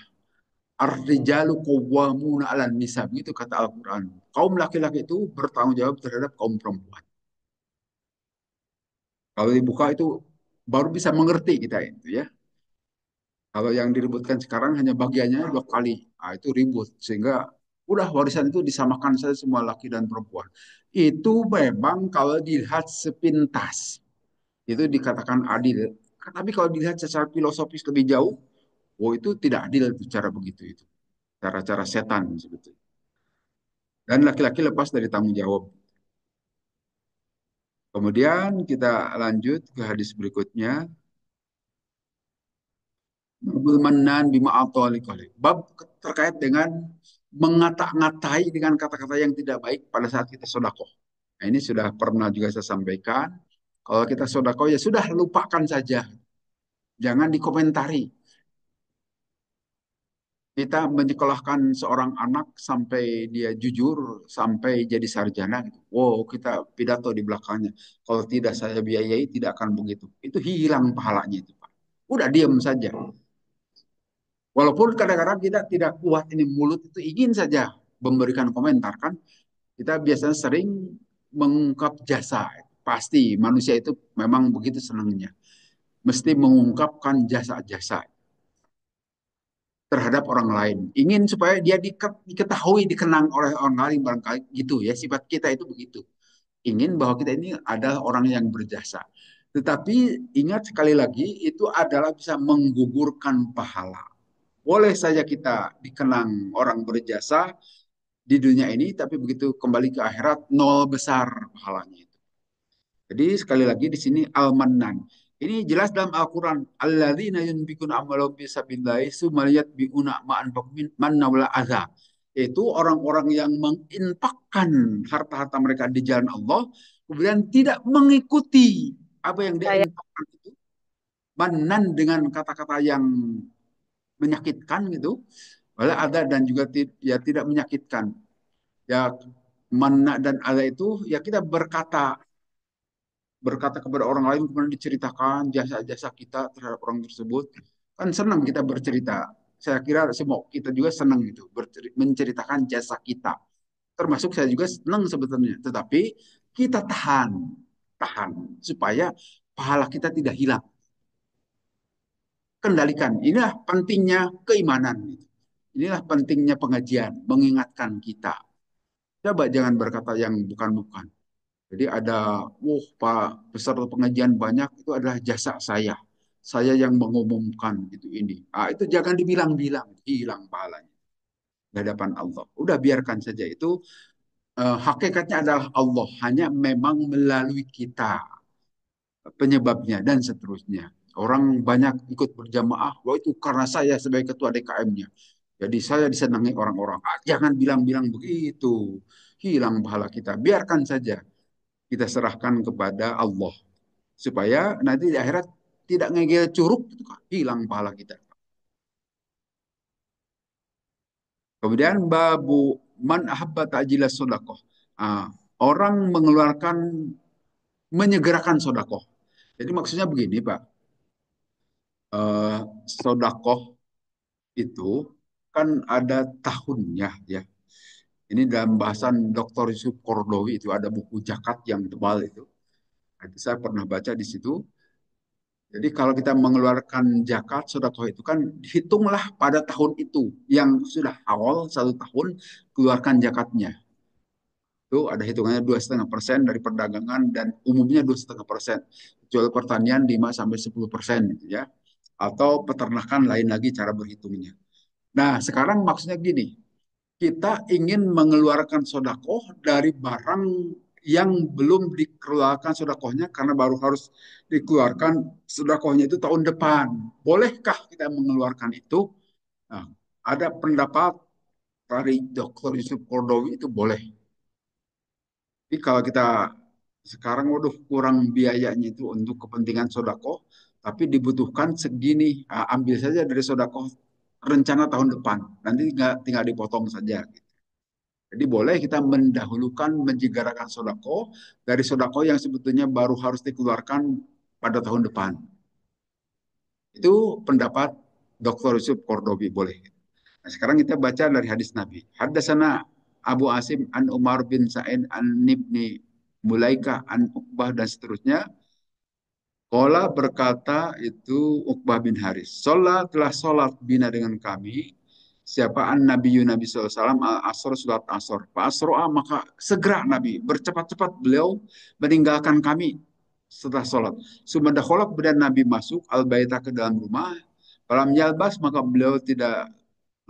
Ar-rijalu qawwamuna 'alan nisa, begitu kata Al-Qur'an. Kaum laki-laki itu bertanggung jawab terhadap kaum perempuan. Kalau dibuka itu baru bisa mengerti kita itu ya. Kalau yang diributkan sekarang hanya bagiannya dua kali. Nah, itu ribut sehingga udah warisan itu disamakan saja semua laki dan perempuan. Itu memang kalau dilihat sepintas itu dikatakan adil. Tapi kalau dilihat secara filosofis lebih jauh, oh itu tidak adil itu cara begitu itu. Cara-cara setan sebetulnya. Dan laki-laki lepas dari tanggung jawab. Kemudian kita lanjut ke hadis berikutnya. Babul manan bima bab terkait dengan mengata-ngatai dengan kata-kata yang tidak baik pada saat kita sodakoh. Nah, ini sudah pernah juga saya sampaikan. Kalau kita sodakoh ya sudah lupakan saja. Jangan dikomentari. Kita menyekolahkan seorang anak sampai dia jujur, sampai jadi sarjana. Gitu. Wow, kita pidato di belakangnya. Kalau tidak saya biayai, tidak akan begitu. Itu hilang pahalanya itu, Pak. Udah diam saja. Walaupun kadang-kadang kita tidak kuat ini mulut itu ingin saja memberikan komentar kan. Kita biasanya sering mengungkap jasa. Pasti manusia itu memang begitu senangnya. Mesti mengungkapkan jasa-jasa terhadap orang lain. Ingin supaya dia diketahui, dikenang oleh orang lain barangkali gitu ya. Sifat kita itu begitu. Ingin bahwa kita ini adalah orang yang berjasa. Tetapi ingat sekali lagi itu adalah bisa menggugurkan pahala. Boleh saja kita dikenang orang berjasa di dunia ini, tapi begitu kembali ke akhirat nol besar pahalanya. Jadi sekali lagi di sini al-mannan. Ini jelas dalam Al-Quran. Alladzina yunfikuna amwalahum fi sabilillahi tsumma yatbi'una ma anfaqu manna wala adza. Itu orang-orang yang menginfakkan harta-harta mereka di jalan Allah, kemudian tidak mengikuti apa yang dia Saya infakkan itu, manan dengan kata-kata yang menyakitkan gitu, wala ada dan juga ya tidak menyakitkan. Ya mana dan ada itu ya kita berkata kepada orang lain kemudian diceritakan jasa-jasa kita terhadap orang tersebut kan senang kita bercerita. Saya kira semua kita juga senang gitu menceritakan jasa kita, termasuk saya juga senang sebetulnya, tetapi kita tahan supaya pahala kita tidak hilang. Kendalikan, inilah pentingnya keimanan, inilah pentingnya pengajian mengingatkan kita. Coba jangan berkata yang bukan-bukan. Jadi ada, Pak, peserta pengajian banyak itu adalah jasa saya. Saya yang mengumumkan itu ini. Ah, itu jangan dibilang-bilang, hilang pahalanya di hadapan Allah. Udah biarkan saja itu, hakikatnya adalah Allah, hanya memang melalui kita penyebabnya dan seterusnya. Orang banyak ikut berjamaah, wah itu karena saya sebagai ketua DKM-nya. Jadi saya disenangi orang-orang. Ah, jangan bilang-bilang begitu. Hilang pahala kita. Biarkan saja kita serahkan kepada Allah supaya nanti di akhirat tidak ngegel curug gitu kan, hilang pahala kita. Kemudian babu man ahabba ta'jilas sodakoh. Ah, orang mengeluarkan menyegerakan sodakoh. Jadi maksudnya begini Pak, sodakoh itu kan ada tahunnya ya. Ini dalam bahasan Dr. Yusuf Kordowi itu ada buku Jakat yang tebal itu. Itu saya pernah baca di situ. Jadi kalau kita mengeluarkan zakat sedekah itu kan hitunglah pada tahun itu yang sudah awal satu tahun keluarkan zakatnya. Itu ada hitungannya 2,5% dari perdagangan dan umumnya 2,5%. Jual pertanian 5 sampai 10% gitu ya. atau peternakan lain lagi cara berhitungnya. Nah, sekarang maksudnya gini, kita ingin mengeluarkan sodakoh dari barang yang belum dikeluarkan sodakohnya karena baru harus dikeluarkan sodakohnya itu tahun depan. Bolehkah kita mengeluarkan itu? Nah, ada pendapat dari Dr. Yusuf Kordowi itu boleh. Tapi kalau kita sekarang, waduh, kurang biayanya itu untuk kepentingan sodakoh, tapi dibutuhkan segini, ambil saja dari sodakoh rencana tahun depan. Nanti tinggal dipotong saja. Jadi boleh kita mendahulukan menjigarakan sodako dari sodako yang sebetulnya baru harus dikeluarkan pada tahun depan. Itu pendapat Dr. Yusuf Kordobi boleh. Nah, sekarang kita baca dari hadis Nabi. Hadasana Abu Asim an Umar bin Sa'id an Nibni Mulaika an Uqbah dan seterusnya. Kola berkata itu Uqbah bin Haris. Sholat telah sholat bina dengan kami. Siapaan Nabi Nabi SAW al-asr surat asr. Pak asro'a maka segera Nabi bercepat-cepat beliau meninggalkan kami setelah sholat. Sumadakholak kemudian Nabi masuk al-baita ke dalam rumah. Falam yalbas maka beliau tidak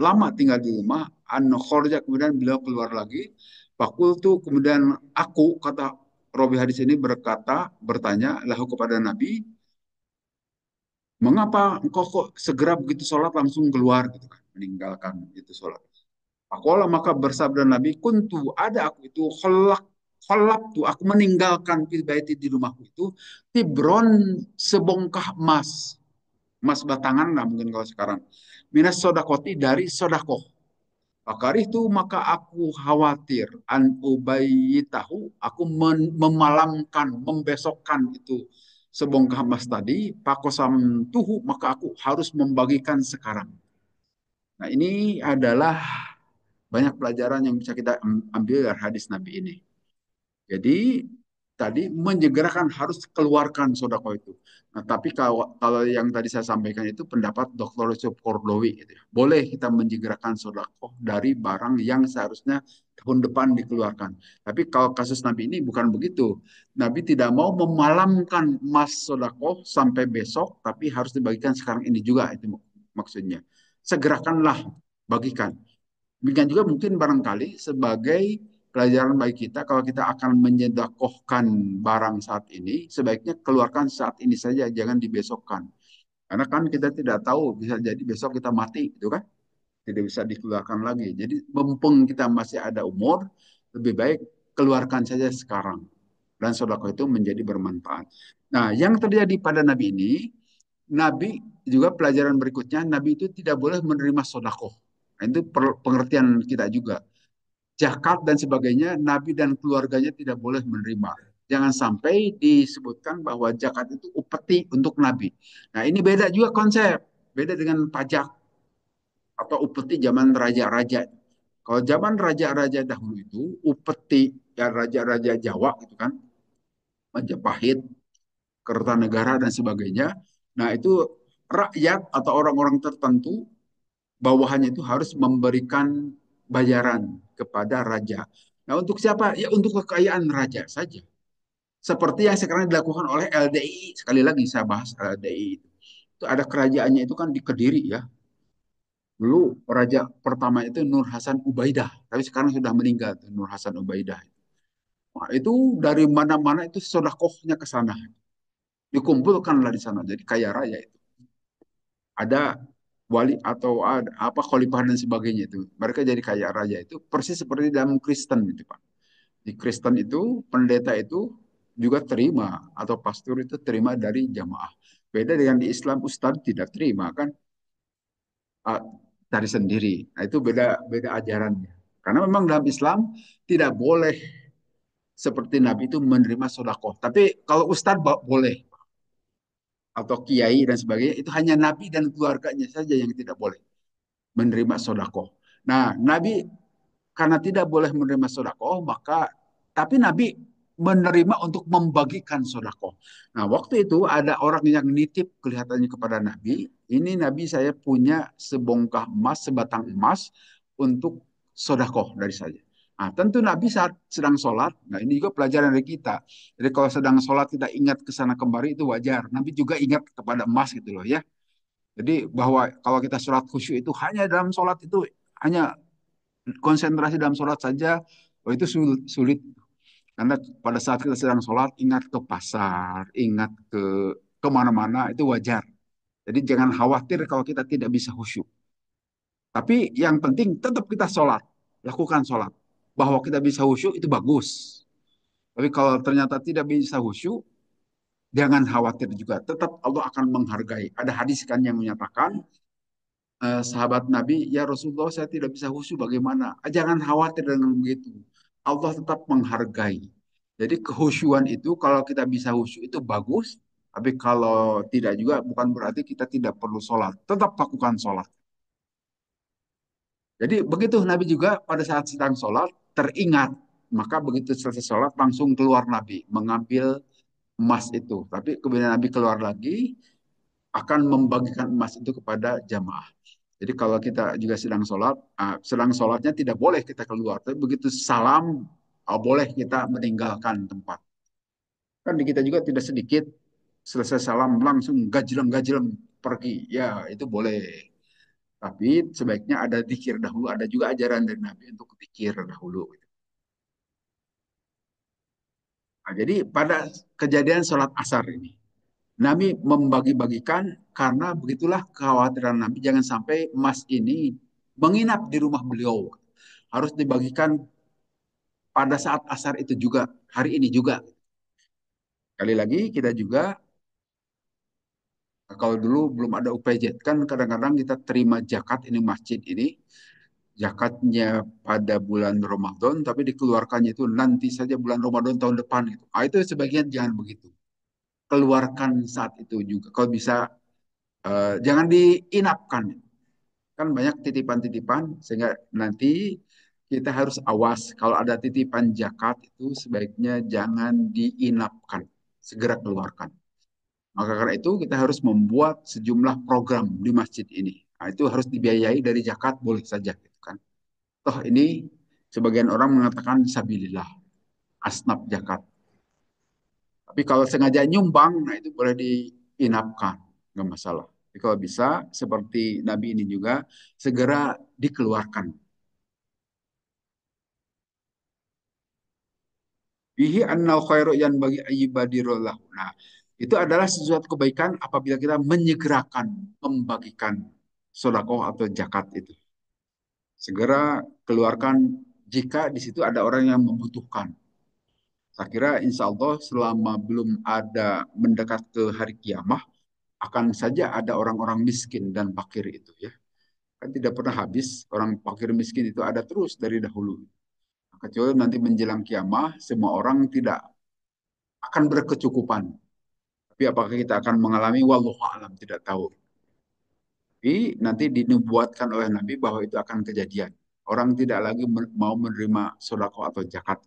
lama tinggal di rumah. An khorja kemudian beliau keluar lagi. Fakultu kemudian aku kata Robi hadis ini bertanya lahu kepada Nabi, mengapa engkau kok segera begitu sholat langsung keluar gitu kan, meninggalkan itu sholat. Pakola maka bersabda Nabi, kuntu ada aku itu kholak tuh aku meninggalkan fil baiti di rumahku itu tibron sebongkah emas, emas batangan lah mungkin kalau sekarang. Minas sodakoti dari sodakoh. Pakar itu maka aku khawatir an tahu aku memalamkan, membesokkan itu sebongkah emas tadi, pakosam tuhu maka aku harus membagikan sekarang. Nah ini adalah banyak pelajaran yang bisa kita ambil dari hadis Nabi ini. Jadi tadi menyegerakan harus keluarkan sodako itu. Nah, tapi kalau yang tadi saya sampaikan itu pendapat Dr. Yusuf Kordowi. Gitu ya. Boleh kita menyegerakan sodako dari barang yang seharusnya tahun depan dikeluarkan. Tapi kalau kasus Nabi ini bukan begitu. Nabi tidak mau memalamkan emas sodako sampai besok, tapi harus dibagikan sekarang ini juga. Itu maksudnya. Segerakanlah, bagikan. Demikian juga mungkin barangkali sebagai pelajaran bagi kita, kalau kita akan menyedakohkan barang saat ini, sebaiknya keluarkan saat ini saja, jangan dibesokkan. Karena kan kita tidak tahu, bisa jadi besok kita mati, gitu kan? Tidak bisa dikeluarkan lagi. Jadi mumpung kita masih ada umur, lebih baik keluarkan saja sekarang. Dan sodako itu menjadi bermanfaat. Nah, yang terjadi pada Nabi ini, Nabi juga pelajaran berikutnya, Nabi itu tidak boleh menerima sodako. Nah, itu pengertian kita juga. Zakat dan sebagainya, Nabi dan keluarganya tidak boleh menerima. Jangan sampai disebutkan bahwa zakat itu upeti untuk Nabi. Nah, ini beda juga konsep. Beda dengan pajak atau upeti zaman raja-raja. Kalau zaman raja-raja dahulu itu, upeti ya raja-raja Jawa gitu kan, Majapahit, Kertanegara dan sebagainya. Nah, itu rakyat atau orang-orang tertentu bawahannya itu harus memberikan bayaran kepada raja. Nah, untuk siapa? Ya untuk kekayaan raja saja. Seperti yang sekarang dilakukan oleh LDI. Sekali lagi saya bahas LDI itu. Itu ada kerajaannya itu kan di Kediri ya. Dulu raja pertama itu Nur Hasan Ubaidah, tapi sekarang sudah meninggal tuh, Nur Hasan Ubaidah. Nah, itu dari mana-mana itu sodakohnya ke sana. Dikumpulkanlah di sana. Jadi kaya raya itu. Ada wali atau ada apa khalifah dan sebagainya itu. Mereka jadi kaya raya itu persis seperti dalam Kristen itu, Pak. Di Kristen itu pendeta itu juga terima atau pastor itu terima dari jamaah. Beda dengan di Islam ustadz tidak terima kan, ah, dari sendiri. Nah, itu beda beda ajarannya. Karena memang dalam Islam tidak boleh seperti Nabi itu menerima sodakoh. Tapi kalau ustadz boleh atau kiai dan sebagainya itu hanya Nabi dan keluarganya saja yang tidak boleh menerima sodakoh. Nah, Nabi karena tidak boleh menerima sodakoh, maka tapi Nabi menerima untuk membagikan sodakoh. Nah, waktu itu ada orang yang nitip kelihatannya kepada Nabi, ini Nabi saya punya sebongkah emas, sebatang emas untuk sodakoh dari saya. Nah, tentu Nabi saat sedang sholat, nah ini juga pelajaran dari kita. Jadi kalau sedang sholat kita ingat ke sana kembali itu wajar. Nabi juga ingat kepada emas gitu loh ya. Jadi bahwa kalau kita sholat khusyuk itu hanya dalam sholat itu hanya konsentrasi dalam sholat saja, oh itu sulit. Karena pada saat kita sedang sholat, ingat ke pasar, ingat ke kemana-mana, itu wajar. Jadi jangan khawatir kalau kita tidak bisa khusyuk. Tapi yang penting tetap kita sholat, lakukan sholat. Bahwa kita bisa khusyuk itu bagus. Tapi kalau ternyata tidak bisa khusyuk, jangan khawatir juga. Tetap Allah akan menghargai. Ada hadis kan yang menyatakan, sahabat Nabi, ya Rasulullah saya tidak bisa khusyuk bagaimana? Jangan khawatir dengan begitu. Allah tetap menghargai. Jadi kehusyuan itu kalau kita bisa khusyuk itu bagus, tapi kalau tidak juga bukan berarti kita tidak perlu sholat. Tetap lakukan sholat. Jadi begitu Nabi juga pada saat sedang sholat teringat. Maka begitu selesai sholat langsung keluar Nabi mengambil emas itu. Tapi kemudian Nabi keluar lagi akan membagikan emas itu kepada jamaah. Jadi kalau kita juga sedang sholat, sedang sholatnya tidak boleh kita keluar. Tapi begitu salam, boleh kita meninggalkan tempat. Kan di kita juga tidak sedikit selesai salam langsung gajleng-gajleng pergi. Ya itu boleh. Tapi sebaiknya ada zikir dahulu. Ada juga ajaran dari Nabi untuk zikir dahulu. Nah, jadi pada kejadian sholat asar ini, Nabi membagi-bagikan karena begitulah kekhawatiran Nabi jangan sampai emas ini menginap di rumah beliau. Harus dibagikan pada saat asar itu juga, hari ini juga. Kali lagi kita juga, kalau dulu belum ada UPJ, kan kadang-kadang kita terima zakat ini masjid ini, zakatnya pada bulan Ramadan, tapi dikeluarkannya itu nanti saja bulan Ramadan tahun depan. Gitu. Itu sebagian jangan begitu. Keluarkan saat itu juga. Kalau bisa, jangan diinapkan. Kan banyak titipan-titipan sehingga nanti kita harus awas kalau ada titipan zakat itu sebaiknya jangan diinapkan, segera keluarkan. Maka karena itu kita harus membuat sejumlah program di masjid ini. Nah, itu harus dibiayai dari zakat boleh saja gitu kan. Toh ini sebagian orang mengatakan sabilillah, asnaf zakat. Tapi kalau sengaja nyumbang, nah itu boleh diinapkan, nggak masalah. Tapi kalau bisa seperti Nabi ini juga segera dikeluarkan. Bihi annal khairu yan bagi ayyibadirillah. Nah, itu adalah sesuatu kebaikan apabila kita menyegerakan membagikan sodakoh atau zakat itu. Segera keluarkan jika di situ ada orang yang membutuhkan. Saya kira insya Allah selama belum ada mendekat ke hari kiamah, akan saja ada orang-orang miskin dan fakir itu ya. Kan tidak pernah habis, orang fakir miskin itu ada terus dari dahulu. Kecuali nanti menjelang kiamah, semua orang tidak akan berkecukupan. Tapi apakah kita akan mengalami wallahu alam tidak tahu. Tapi nanti dinubuatkan oleh Nabi bahwa itu akan kejadian. Orang tidak lagi mau menerima sodako atau zakat.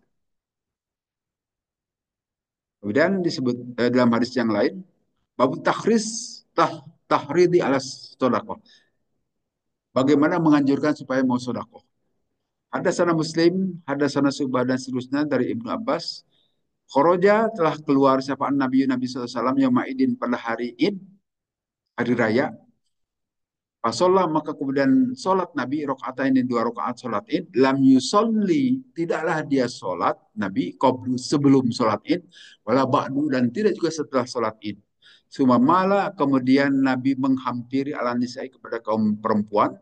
Kemudian disebut dalam hadis yang lain, babu takhris tahridi alas sodako. Bagaimana menganjurkan supaya mau sodako. Ada sana Muslim, ada sana Subah dan seterusnya dari Ibnu Abbas. Khoroja telah keluar siapaan Nabi SAW yang ma'idin pada hari Id, hari raya. Fasolah maka kemudian sholat Nabi rokaat ini dua rokaat sholat id lam yusolli tidaklah dia sholat Nabi qablu sebelum sholat id wala ba'du dan tidak juga setelah sholat id. Sumamala kemudian Nabi menghampiri ala nisai kepada kaum perempuan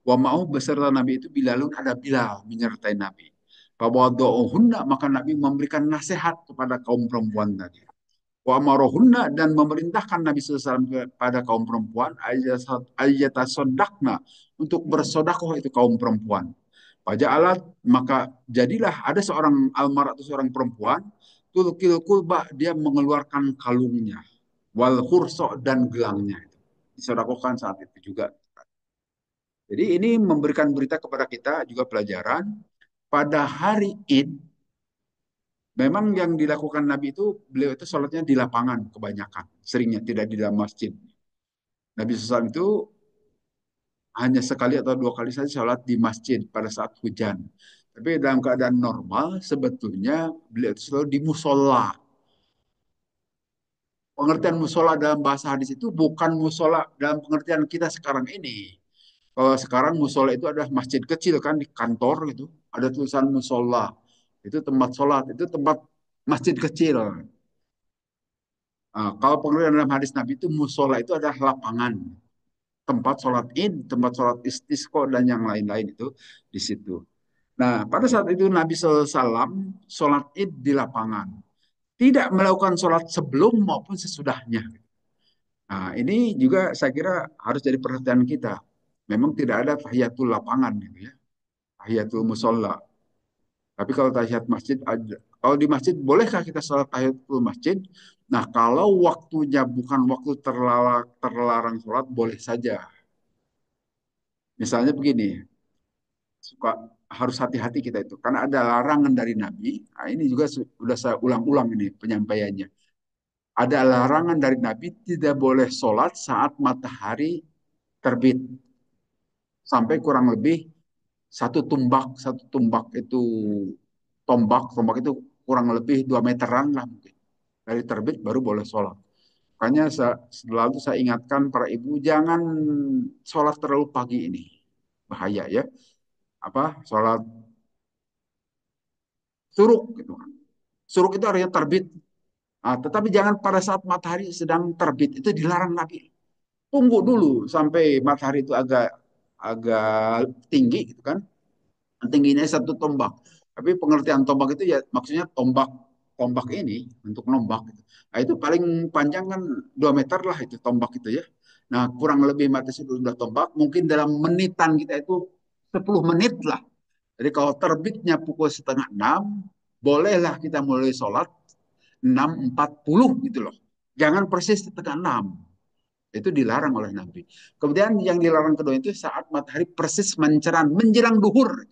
wa mau beserta Nabi itu Bilalun ada Bilal menyertai Nabi. Fawadu'uhunna maka Nabi memberikan nasihat kepada kaum perempuan tadi wa amarohunna dan memerintahkan Nabi SAW kepada kaum perempuan ayatasodakna untuk bersodakoh itu kaum perempuan. Pada alat maka jadilah ada seorang almar atau seorang perempuan tulkil kulba dia mengeluarkan kalungnya wal khurso dan gelangnya itu disodakohkan saat itu juga. Jadi ini memberikan berita kepada kita juga pelajaran pada hari Id. Memang yang dilakukan Nabi itu, beliau itu sholatnya di lapangan kebanyakan. Seringnya tidak di dalam masjid. Nabi SAW itu hanya sekali atau dua kali saja sholat di masjid pada saat hujan. Tapi dalam keadaan normal, sebetulnya beliau itu selalu di musola. Pengertian musola dalam bahasa hadis itu bukan musola dalam pengertian kita sekarang ini. Kalau sekarang musola itu adalah masjid kecil kan di kantor itu ada tulisan musola. Itu tempat sholat, itu tempat masjid kecil. Nah, kalau pengertian dalam hadis Nabi itu musola itu adalah lapangan, tempat sholat id, tempat sholat istisqa dan yang lain-lain itu di situ. Nah, pada saat itu Nabi SAW sholat id di lapangan, tidak melakukan sholat sebelum maupun sesudahnya. Nah, ini juga saya kira harus jadi perhatian kita. Memang tidak ada tahiyatul lapangan gitu ya, tahiyatul musola. Tapi kalau tahiyat masjid ada. Kalau di masjid bolehkah kita sholat tahiyatul masjid? Nah, kalau waktunya bukan waktu terlarang sholat, boleh saja. Misalnya begini, suka harus hati-hati kita itu. Karena ada larangan dari Nabi. Nah, ini juga sudah saya ulang-ulang ini penyampaiannya. Ada larangan dari Nabi tidak boleh sholat saat matahari terbit. Sampai kurang lebih satu tumbak itu tombak itu kurang lebih 2 meteran lah mungkin. Dari terbit baru boleh sholat. Makanya selalu saya ingatkan para ibu jangan sholat terlalu pagi ini. Bahaya ya. Apa? Sholat suruk gitu kan. Suruk itu artinya terbit. Nah, tetapi jangan pada saat matahari sedang terbit itu dilarang Nabi. Tunggu dulu sampai matahari itu agak agak tinggi gitu kan. Tingginya satu tombak. Tapi pengertian tombak itu ya maksudnya tombak tombak ini untuk nombak. Gitu. Nah, itu paling panjang kan 2 meter lah itu tombak itu ya. Nah kurang lebih mati sudah tombak. Mungkin dalam menitan kita itu 10 menit lah. Jadi kalau terbitnya pukul setengah 6, bolehlah kita mulai sholat 6.40 gitu loh. Jangan persis setengah 6. Itu dilarang oleh Nabi. Kemudian yang dilarang kedua itu saat matahari persis mencerah menjelang duhur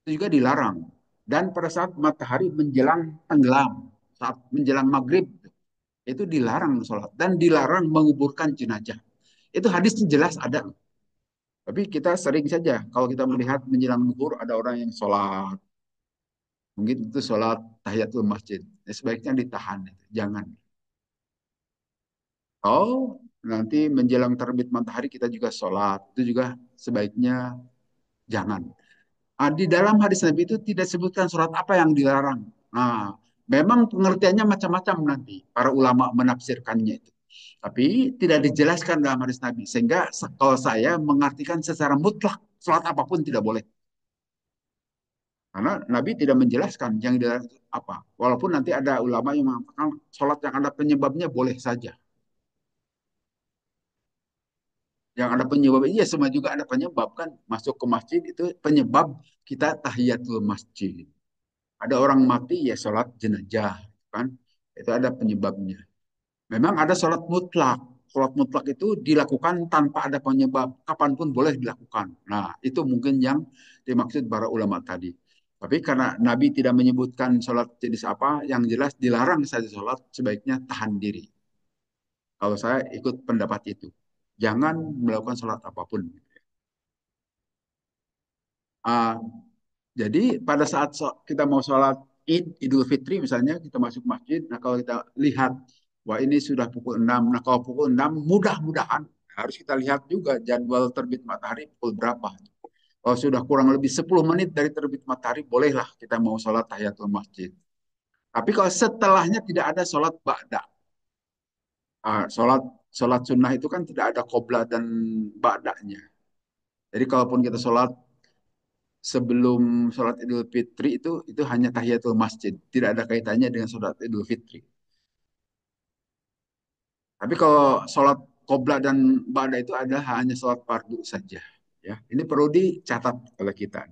itu juga dilarang. Dan pada saat matahari menjelang tenggelam, saat menjelang maghrib, itu dilarang sholat. Dan dilarang menguburkan jenazah. Itu hadisnya jelas ada. Tapi kita sering saja, kalau kita melihat menjelang zuhur ada orang yang sholat. Mungkin itu sholat tahiyatul masjid. Ya, sebaiknya ditahan. Jangan. Oh, nanti menjelang terbit matahari kita juga sholat. Itu juga sebaiknya jangan. Di dalam hadis Nabi itu tidak sebutkan surat apa yang dilarang. Nah, memang pengertiannya macam-macam nanti para ulama menafsirkannya itu. Tapi tidak dijelaskan dalam hadis Nabi. Sehingga kalau saya mengartikan secara mutlak surat apapun tidak boleh. Karena Nabi tidak menjelaskan yang dilarang itu apa. Walaupun nanti ada ulama yang mengatakan sholat yang ada penyebabnya boleh saja. Yang ada penyebab, iya semua juga ada penyebab kan. Masuk ke masjid itu penyebab kita tahiyatul masjid. Ada orang mati ya sholat jenazah kan itu ada penyebabnya. Memang ada sholat mutlak. Sholat mutlak itu dilakukan tanpa ada penyebab, kapanpun boleh dilakukan. Nah itu mungkin yang dimaksud para ulama tadi. Tapi karena Nabi tidak menyebutkan sholat jenis apa, yang jelas dilarang saja sholat, sebaiknya tahan diri. Kalau saya ikut pendapat itu, jangan melakukan sholat apapun. Ah, Jadi pada saat kita mau sholat Idul Fitri misalnya, kita masuk masjid, nah kalau kita lihat, wah ini sudah pukul 6, nah kalau pukul 6 mudah-mudahan harus kita lihat juga jadwal terbit matahari pukul berapa. Kalau sudah kurang lebih 10 menit dari terbit matahari, bolehlah kita mau sholat tahiyatul masjid. Tapi kalau setelahnya tidak ada sholat ba'da, sholat sholat sunnah itu kan tidak ada qobla dan ba'danya. Jadi kalaupun kita sholat sebelum sholat Idul Fitri itu hanya tahiyatul masjid, tidak ada kaitannya dengan sholat Idul Fitri. Tapi kalau sholat qobla dan ba'da itu adalah hanya sholat fardu saja. Ya, ini perlu dicatat oleh kita.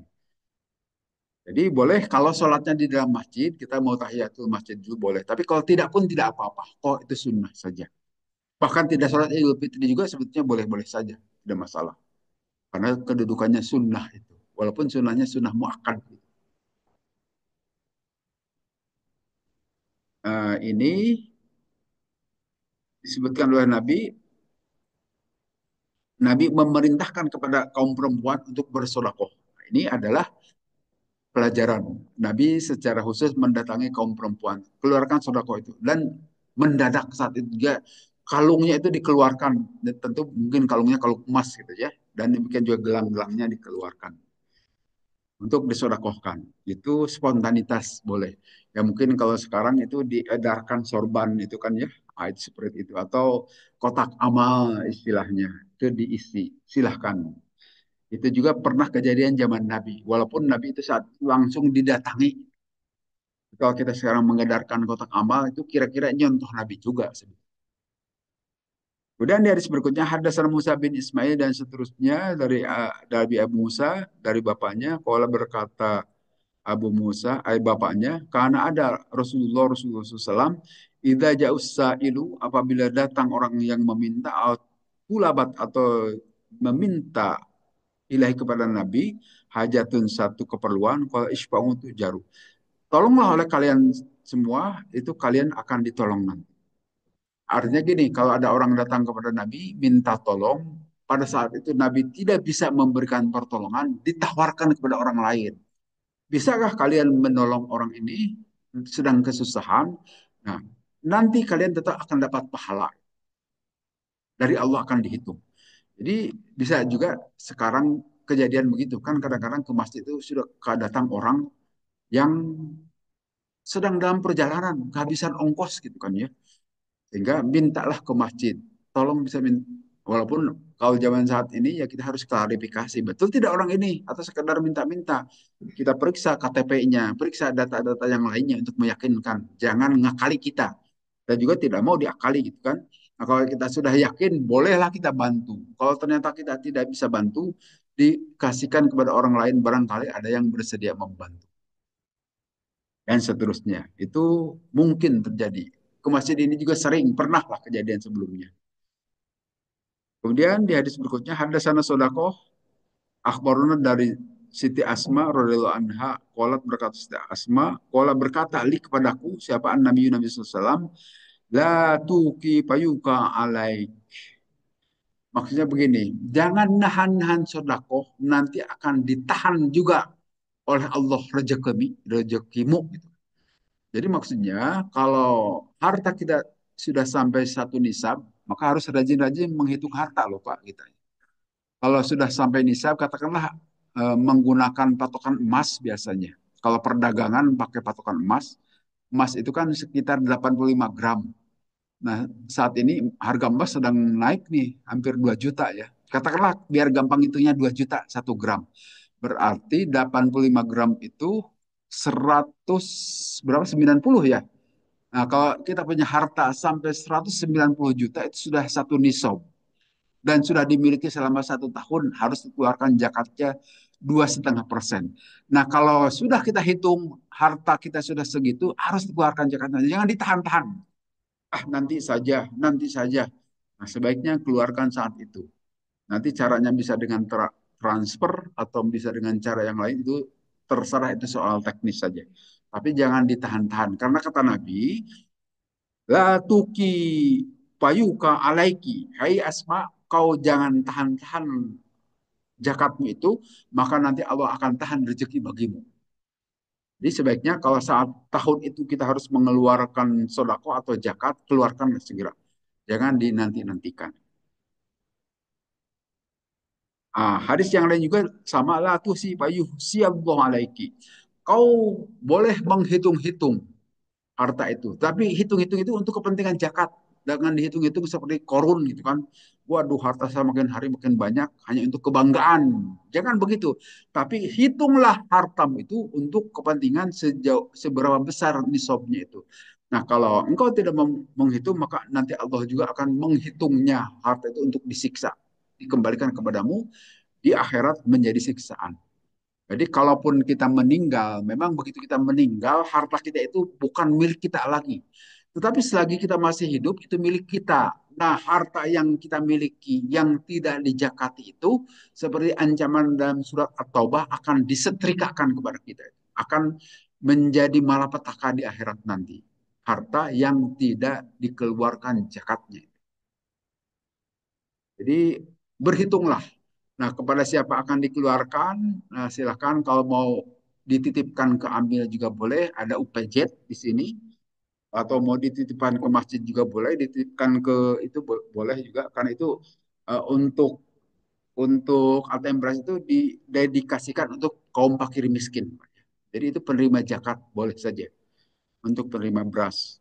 Jadi boleh kalau sholatnya di dalam masjid, kita mau tahiyatul masjid dulu boleh. Tapi kalau tidak pun tidak apa-apa. Kok itu sunnah saja. Bahkan tidak sholat Idul Fitri juga sebetulnya boleh-boleh saja. Tidak masalah. Karena kedudukannya sunnah itu. Walaupun sunnahnya sunnah muakkad. Ini disebutkan oleh Nabi, Nabi memerintahkan kepada kaum perempuan untuk bersodakoh. Ini adalah pelajaran. Nabi secara khusus mendatangi kaum perempuan, keluarkan sodakoh itu. Dan mendadak saat itu juga kalungnya itu dikeluarkan. Dan tentu mungkin kalungnya kalung emas gitu ya, dan demikian juga gelang-gelangnya dikeluarkan untuk disodakohkan. Itu spontanitas boleh. Ya mungkin kalau sekarang itu diedarkan sorban itu kan ya, itu seperti itu. Atau kotak amal istilahnya, itu diisi. Silahkan. Itu juga pernah kejadian zaman Nabi. Walaupun Nabi itu saat langsung didatangi. Kalau kita sekarang mengedarkan kotak amal, itu kira-kira nyontoh Nabi juga. Kemudian di hadis berikutnya hadasan Musa bin Ismail dan seterusnya dari Abu Musa dari bapaknya qala berkata Abu Musa bapaknya karena ada Rasulullah SAW idza ja'us sailu apabila datang orang yang meminta tulabat atau meminta ilahi kepada Nabi hajatun satu keperluan qala isfa'u jaru tolonglah oleh kalian semua itu kalian akan ditolong nanti. Artinya gini, kalau ada orang datang kepada Nabi, minta tolong, pada saat itu Nabi tidak bisa memberikan pertolongan, ditawarkan kepada orang lain. Bisakah kalian menolong orang ini sedang kesusahan? Nah, nanti kalian tetap akan dapat pahala. Dari Allah akan dihitung. Jadi bisa juga sekarang kejadian begitu. Kan kadang-kadang ke masjid itu sudah datang orang yang sedang dalam perjalanan, kehabisan ongkos gitu kan ya. Sehingga mintalah ke masjid. Tolong bisa minta. Walaupun kalau zaman saat ini ya kita harus klarifikasi. Betul tidak orang ini? Atau sekedar minta-minta. Kita periksa KTP-nya, periksa data-data yang lainnya untuk meyakinkan. Jangan ngakali kita. Dan juga tidak mau diakali gitu kan. Nah, kalau kita sudah yakin, bolehlah kita bantu. Kalau ternyata kita tidak bisa bantu, dikasihkan kepada orang lain. Barangkali ada yang bersedia membantu. Dan seterusnya. Itu mungkin terjadi. Ke masjid ini juga sering, pernahlah kejadian sebelumnya. Kemudian di hadis berikutnya, hadasana sodakoh, akhbaruna dari Siti Asma radhiyallahu anha qalat berkata Siti Asma qala berkata li kepadaku siapa Nabi SAW la tuki payuka alai maksudnya begini jangan nahan-nahan sodakoh nanti akan ditahan juga oleh Allah rezekimu gitu. Jadi maksudnya kalau harta kita sudah sampai satu nisab maka harus rajin-rajin menghitung harta loh Pak kita. Kalau sudah sampai nisab, katakanlah menggunakan patokan emas biasanya. Kalau perdagangan pakai patokan emas, emas itu kan sekitar 85 gram. Nah, saat ini harga emas sedang naik nih, hampir 2 juta ya. Katakanlah biar gampang hitungnya 2 juta 1 gram. Berarti 85 gram itu 100 berapa 90 ya. Nah, kalau kita punya harta sampai 190 juta itu sudah satu nisab dan sudah dimiliki selama 1 tahun harus dikeluarkan zakatnya 2,5%. Nah kalau sudah kita hitung harta kita sudah segitu harus dikeluarkan zakatnya. Jangan ditahan-tahan. Ah nanti saja. Nah sebaiknya keluarkan saat itu. Nanti caranya bisa dengan transfer atau bisa dengan cara yang lain itu terserah itu soal teknis saja. Tapi jangan ditahan-tahan karena kata Nabi, la tuki payuka alaiki. Hai Asma, kau jangan tahan-tahan zakatmu itu, maka nanti Allah akan tahan rezeki bagimu. Jadi sebaiknya kalau saat tahun itu kita harus mengeluarkan sodako atau zakat, keluarkan segera. Jangan dinanti-nantikan. Hadis yang lain juga sama lah tuh si payuh siallahu alaiki. Kau boleh menghitung-hitung harta itu. Tapi hitung-hitung itu untuk kepentingan zakat. Jangan dihitung-hitung seperti korun gitu kan. Waduh harta saya makin hari makin banyak hanya untuk kebanggaan. Jangan begitu. Tapi hitunglah hartamu itu untuk kepentingan sejauh seberapa besar nisabnya itu. Nah kalau engkau tidak menghitung maka nanti Allah juga akan menghitungnya harta itu untuk disiksa. Dikembalikan kepadamu di akhirat menjadi siksaan. Jadi kalaupun kita meninggal, memang begitu kita meninggal, harta kita itu bukan milik kita lagi. Tetapi selagi kita masih hidup, itu milik kita. Nah, harta yang kita miliki, yang tidak dijakati itu, seperti ancaman dalam surat At-Taubah, akan disetrikakan kepada kita. Akan menjadi malapetaka di akhirat nanti. Harta yang tidak dikeluarkan zakatnya. Jadi berhitunglah. Nah, kepada siapa akan dikeluarkan, nah, silakan kalau mau dititipkan ke ambil juga boleh. Ada UPZ di sini. atau mau dititipkan ke masjid juga boleh, dititipkan ke itu boleh juga, karena itu untuk ATM beras itu didedikasikan untuk kaum fakir miskin. Jadi itu penerima zakat boleh saja untuk penerima beras.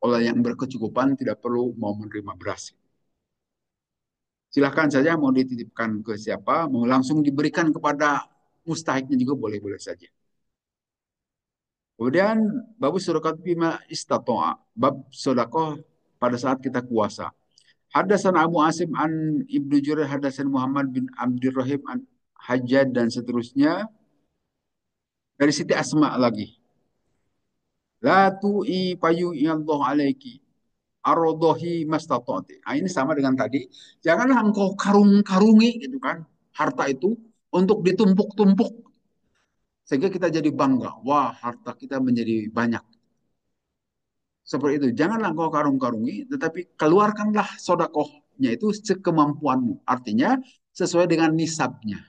Orang yang berkecukupan tidak perlu mau menerima beras. Silahkan saja mau dititipkan ke siapa, mau langsung diberikan kepada mustahiknya juga boleh-boleh saja. Kemudian bab sedekah bima istatoa, bab sedekah pada saat kita kuasa. Hadasan Abu Asim an Ibnu Jurair, hadasan Muhammad bin Abdurrahim an Hajjaj dan seterusnya dari Siti Asma lagi. La tu'i payu Allah alaiki arodohi mastatoti. Nah, ini sama dengan tadi. Janganlah engkau karung-karungi gitu kan harta itu untuk ditumpuk-tumpuk sehingga kita jadi bangga. Wah, harta kita menjadi banyak. Seperti itu. Janganlah engkau karung-karungi, tetapi keluarkanlah sodakohnya itu sekemampuanmu. Artinya sesuai dengan nisabnya.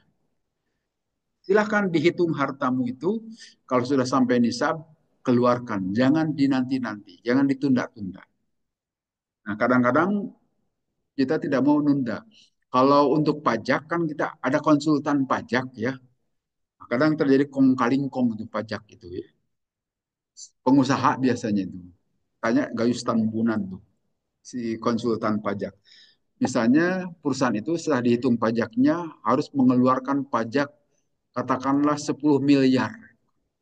Silahkan dihitung hartamu itu. Kalau sudah sampai nisab, keluarkan. Jangan dinanti-nanti. Jangan ditunda-tunda. Nah, kadang-kadang kita tidak mau nunda. Kalau untuk pajak kan kita ada konsultan pajak ya. Kadang terjadi kong kaling kong untuk pajak itu ya. Pengusaha biasanya itu. Tanya Gayus Tambunan tuh si konsultan pajak. Misalnya perusahaan itu setelah dihitung pajaknya harus mengeluarkan pajak katakanlah 10 miliar.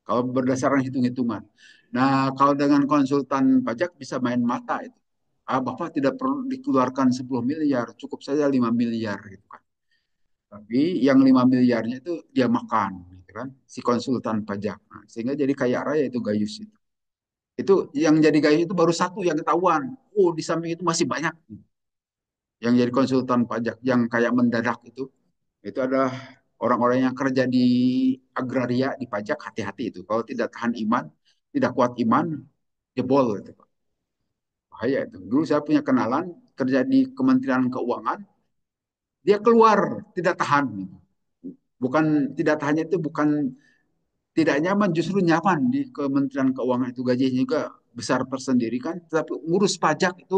Kalau berdasarkan hitung-hitungan. Nah, kalau dengan konsultan pajak bisa main mata itu. Ah, Bapak tidak perlu dikeluarkan 10 miliar, cukup saja 5 miliar gitu kan. Tapi yang 5 miliarnya itu dia makan gitu kan, si konsultan pajak. Nah, sehingga jadi kaya raya itu Gayus itu. Itu yang jadi Gayus itu baru satu yang ketahuan. Oh, di samping itu masih banyak yang jadi konsultan pajak yang kayak mendadak itu adalah orang-orang yang kerja di agraria di pajak, hati-hati itu. Kalau tidak tahan iman, tidak kuat iman, jebol itu. Bahaya itu. Dulu saya punya kenalan kerja di Kementerian Keuangan, dia keluar tidak tahan. Bukan tidak tahannya itu bukan tidak nyaman, justru nyaman di Kementerian Keuangan itu gajinya juga besar tersendiri kan. Tetapi ngurus pajak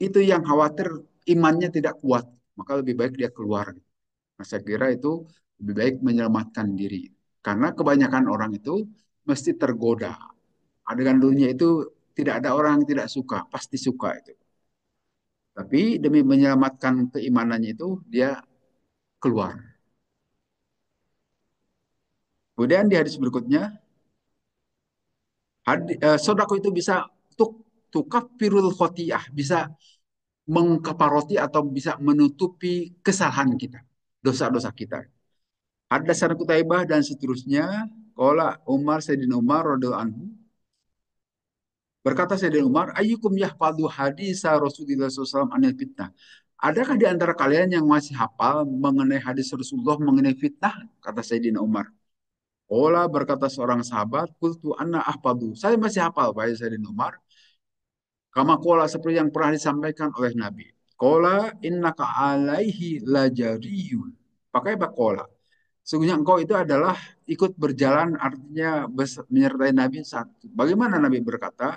itu yang khawatir imannya tidak kuat, maka lebih baik dia keluar. Nah, saya kira itu lebih baik menyelamatkan diri. Karena kebanyakan orang itu mesti tergoda. Adegan dunia itu tidak ada orang yang tidak suka, pasti suka itu. Tapi demi menyelamatkan keimanannya itu dia keluar. Kemudian di hadis berikutnya, sodako itu bisa tukafirul khotiyah, bisa mengkaparoti atau bisa menutupi kesalahan kita, dosa-dosa kita. Hadasan Kutaibah dan seterusnya. Qala Umar Sayyidina Umar radhiyallahu anhu. Berkata Sayyidina Umar, ayyukum yahfadhu hadisa Rasulullah SAW anil fitnah. Adakah di antara kalian yang masih hafal mengenai hadis Rasulullah mengenai fitnah? Kata Sayyidina Umar. Qala berkata seorang sahabat, qultu anna ahfadhu. Saya masih hafal, Pak Sayyidina Umar. Kama qala seperti yang pernah disampaikan oleh Nabi. Qala innaka alaihi lajariyun. Pakai bakola. Sungguhnya engkau itu adalah ikut berjalan artinya menyertai Nabi satu. Bagaimana Nabi berkata?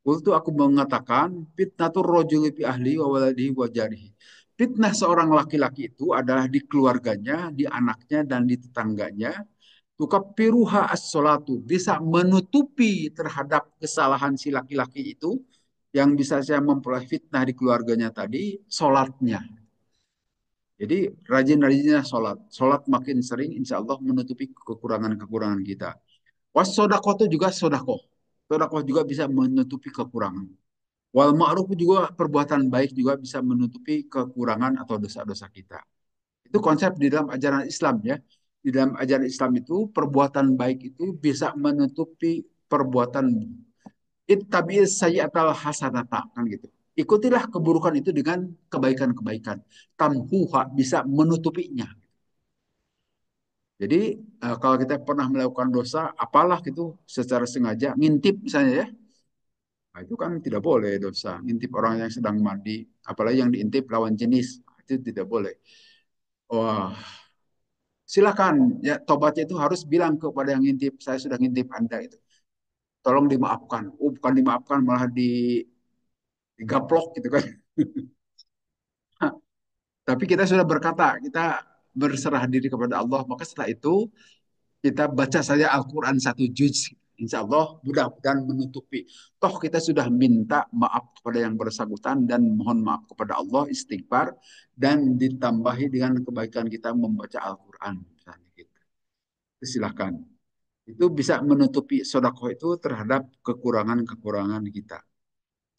Waktu aku mengatakan fitnatur rojuli fi ahli wa waladihi wa jarihi. Fitnah seorang laki-laki itu adalah di keluarganya, di anaknya dan di tetangganya. Tukappiruha as-salatu bisa menutupi terhadap kesalahan si laki-laki itu yang bisa saya memperoleh fitnah di keluarganya tadi, solatnya. Jadi rajin-rajinnya sholat. Sholat makin sering insya Allah menutupi kekurangan-kekurangan kita. Was sodako itu juga sodako. Sodako juga bisa menutupi kekurangan. Wal ma'ruf juga perbuatan baik juga bisa menutupi kekurangan atau dosa-dosa kita. Itu konsep di dalam ajaran Islam ya. Di dalam ajaran Islam itu perbuatan baik itu bisa menutupi perbuatan ittabi'is sayyi'atal hasanata kan gitu. Ikutilah keburukan itu dengan kebaikan-kebaikan. Tamhuha bisa menutupinya. Jadi kalau kita pernah melakukan dosa, apalah gitu secara sengaja, ngintip misalnya ya, nah, itu kan tidak boleh dosa. Ngintip orang yang sedang mandi, apalagi yang diintip lawan jenis, itu tidak boleh. Wah, silakan ya tobatnya itu harus bilang kepada yang ngintip, saya sudah ngintip Anda itu. tolong dimaafkan. Oh, bukan dimaafkan, malah digaplok gitu kan. Tapi kita sudah berkata, kita berserah diri kepada Allah. Maka setelah itu kita baca saja Al-Quran satu juz. Insya Allah mudah-mudahan menutupi. Toh kita sudah minta maaf kepada yang bersangkutan dan mohon maaf kepada Allah, istighfar. Dan ditambahi dengan kebaikan kita membaca Al-Quran. Misalnya gitu. Silahkan. Itu bisa menutupi sodakoh itu terhadap kekurangan-kekurangan kita.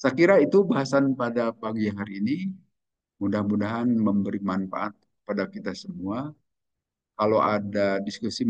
Saya kira itu bahasan pada pagi hari ini. Mudah-mudahan memberi manfaat pada kita semua. Kalau ada diskusi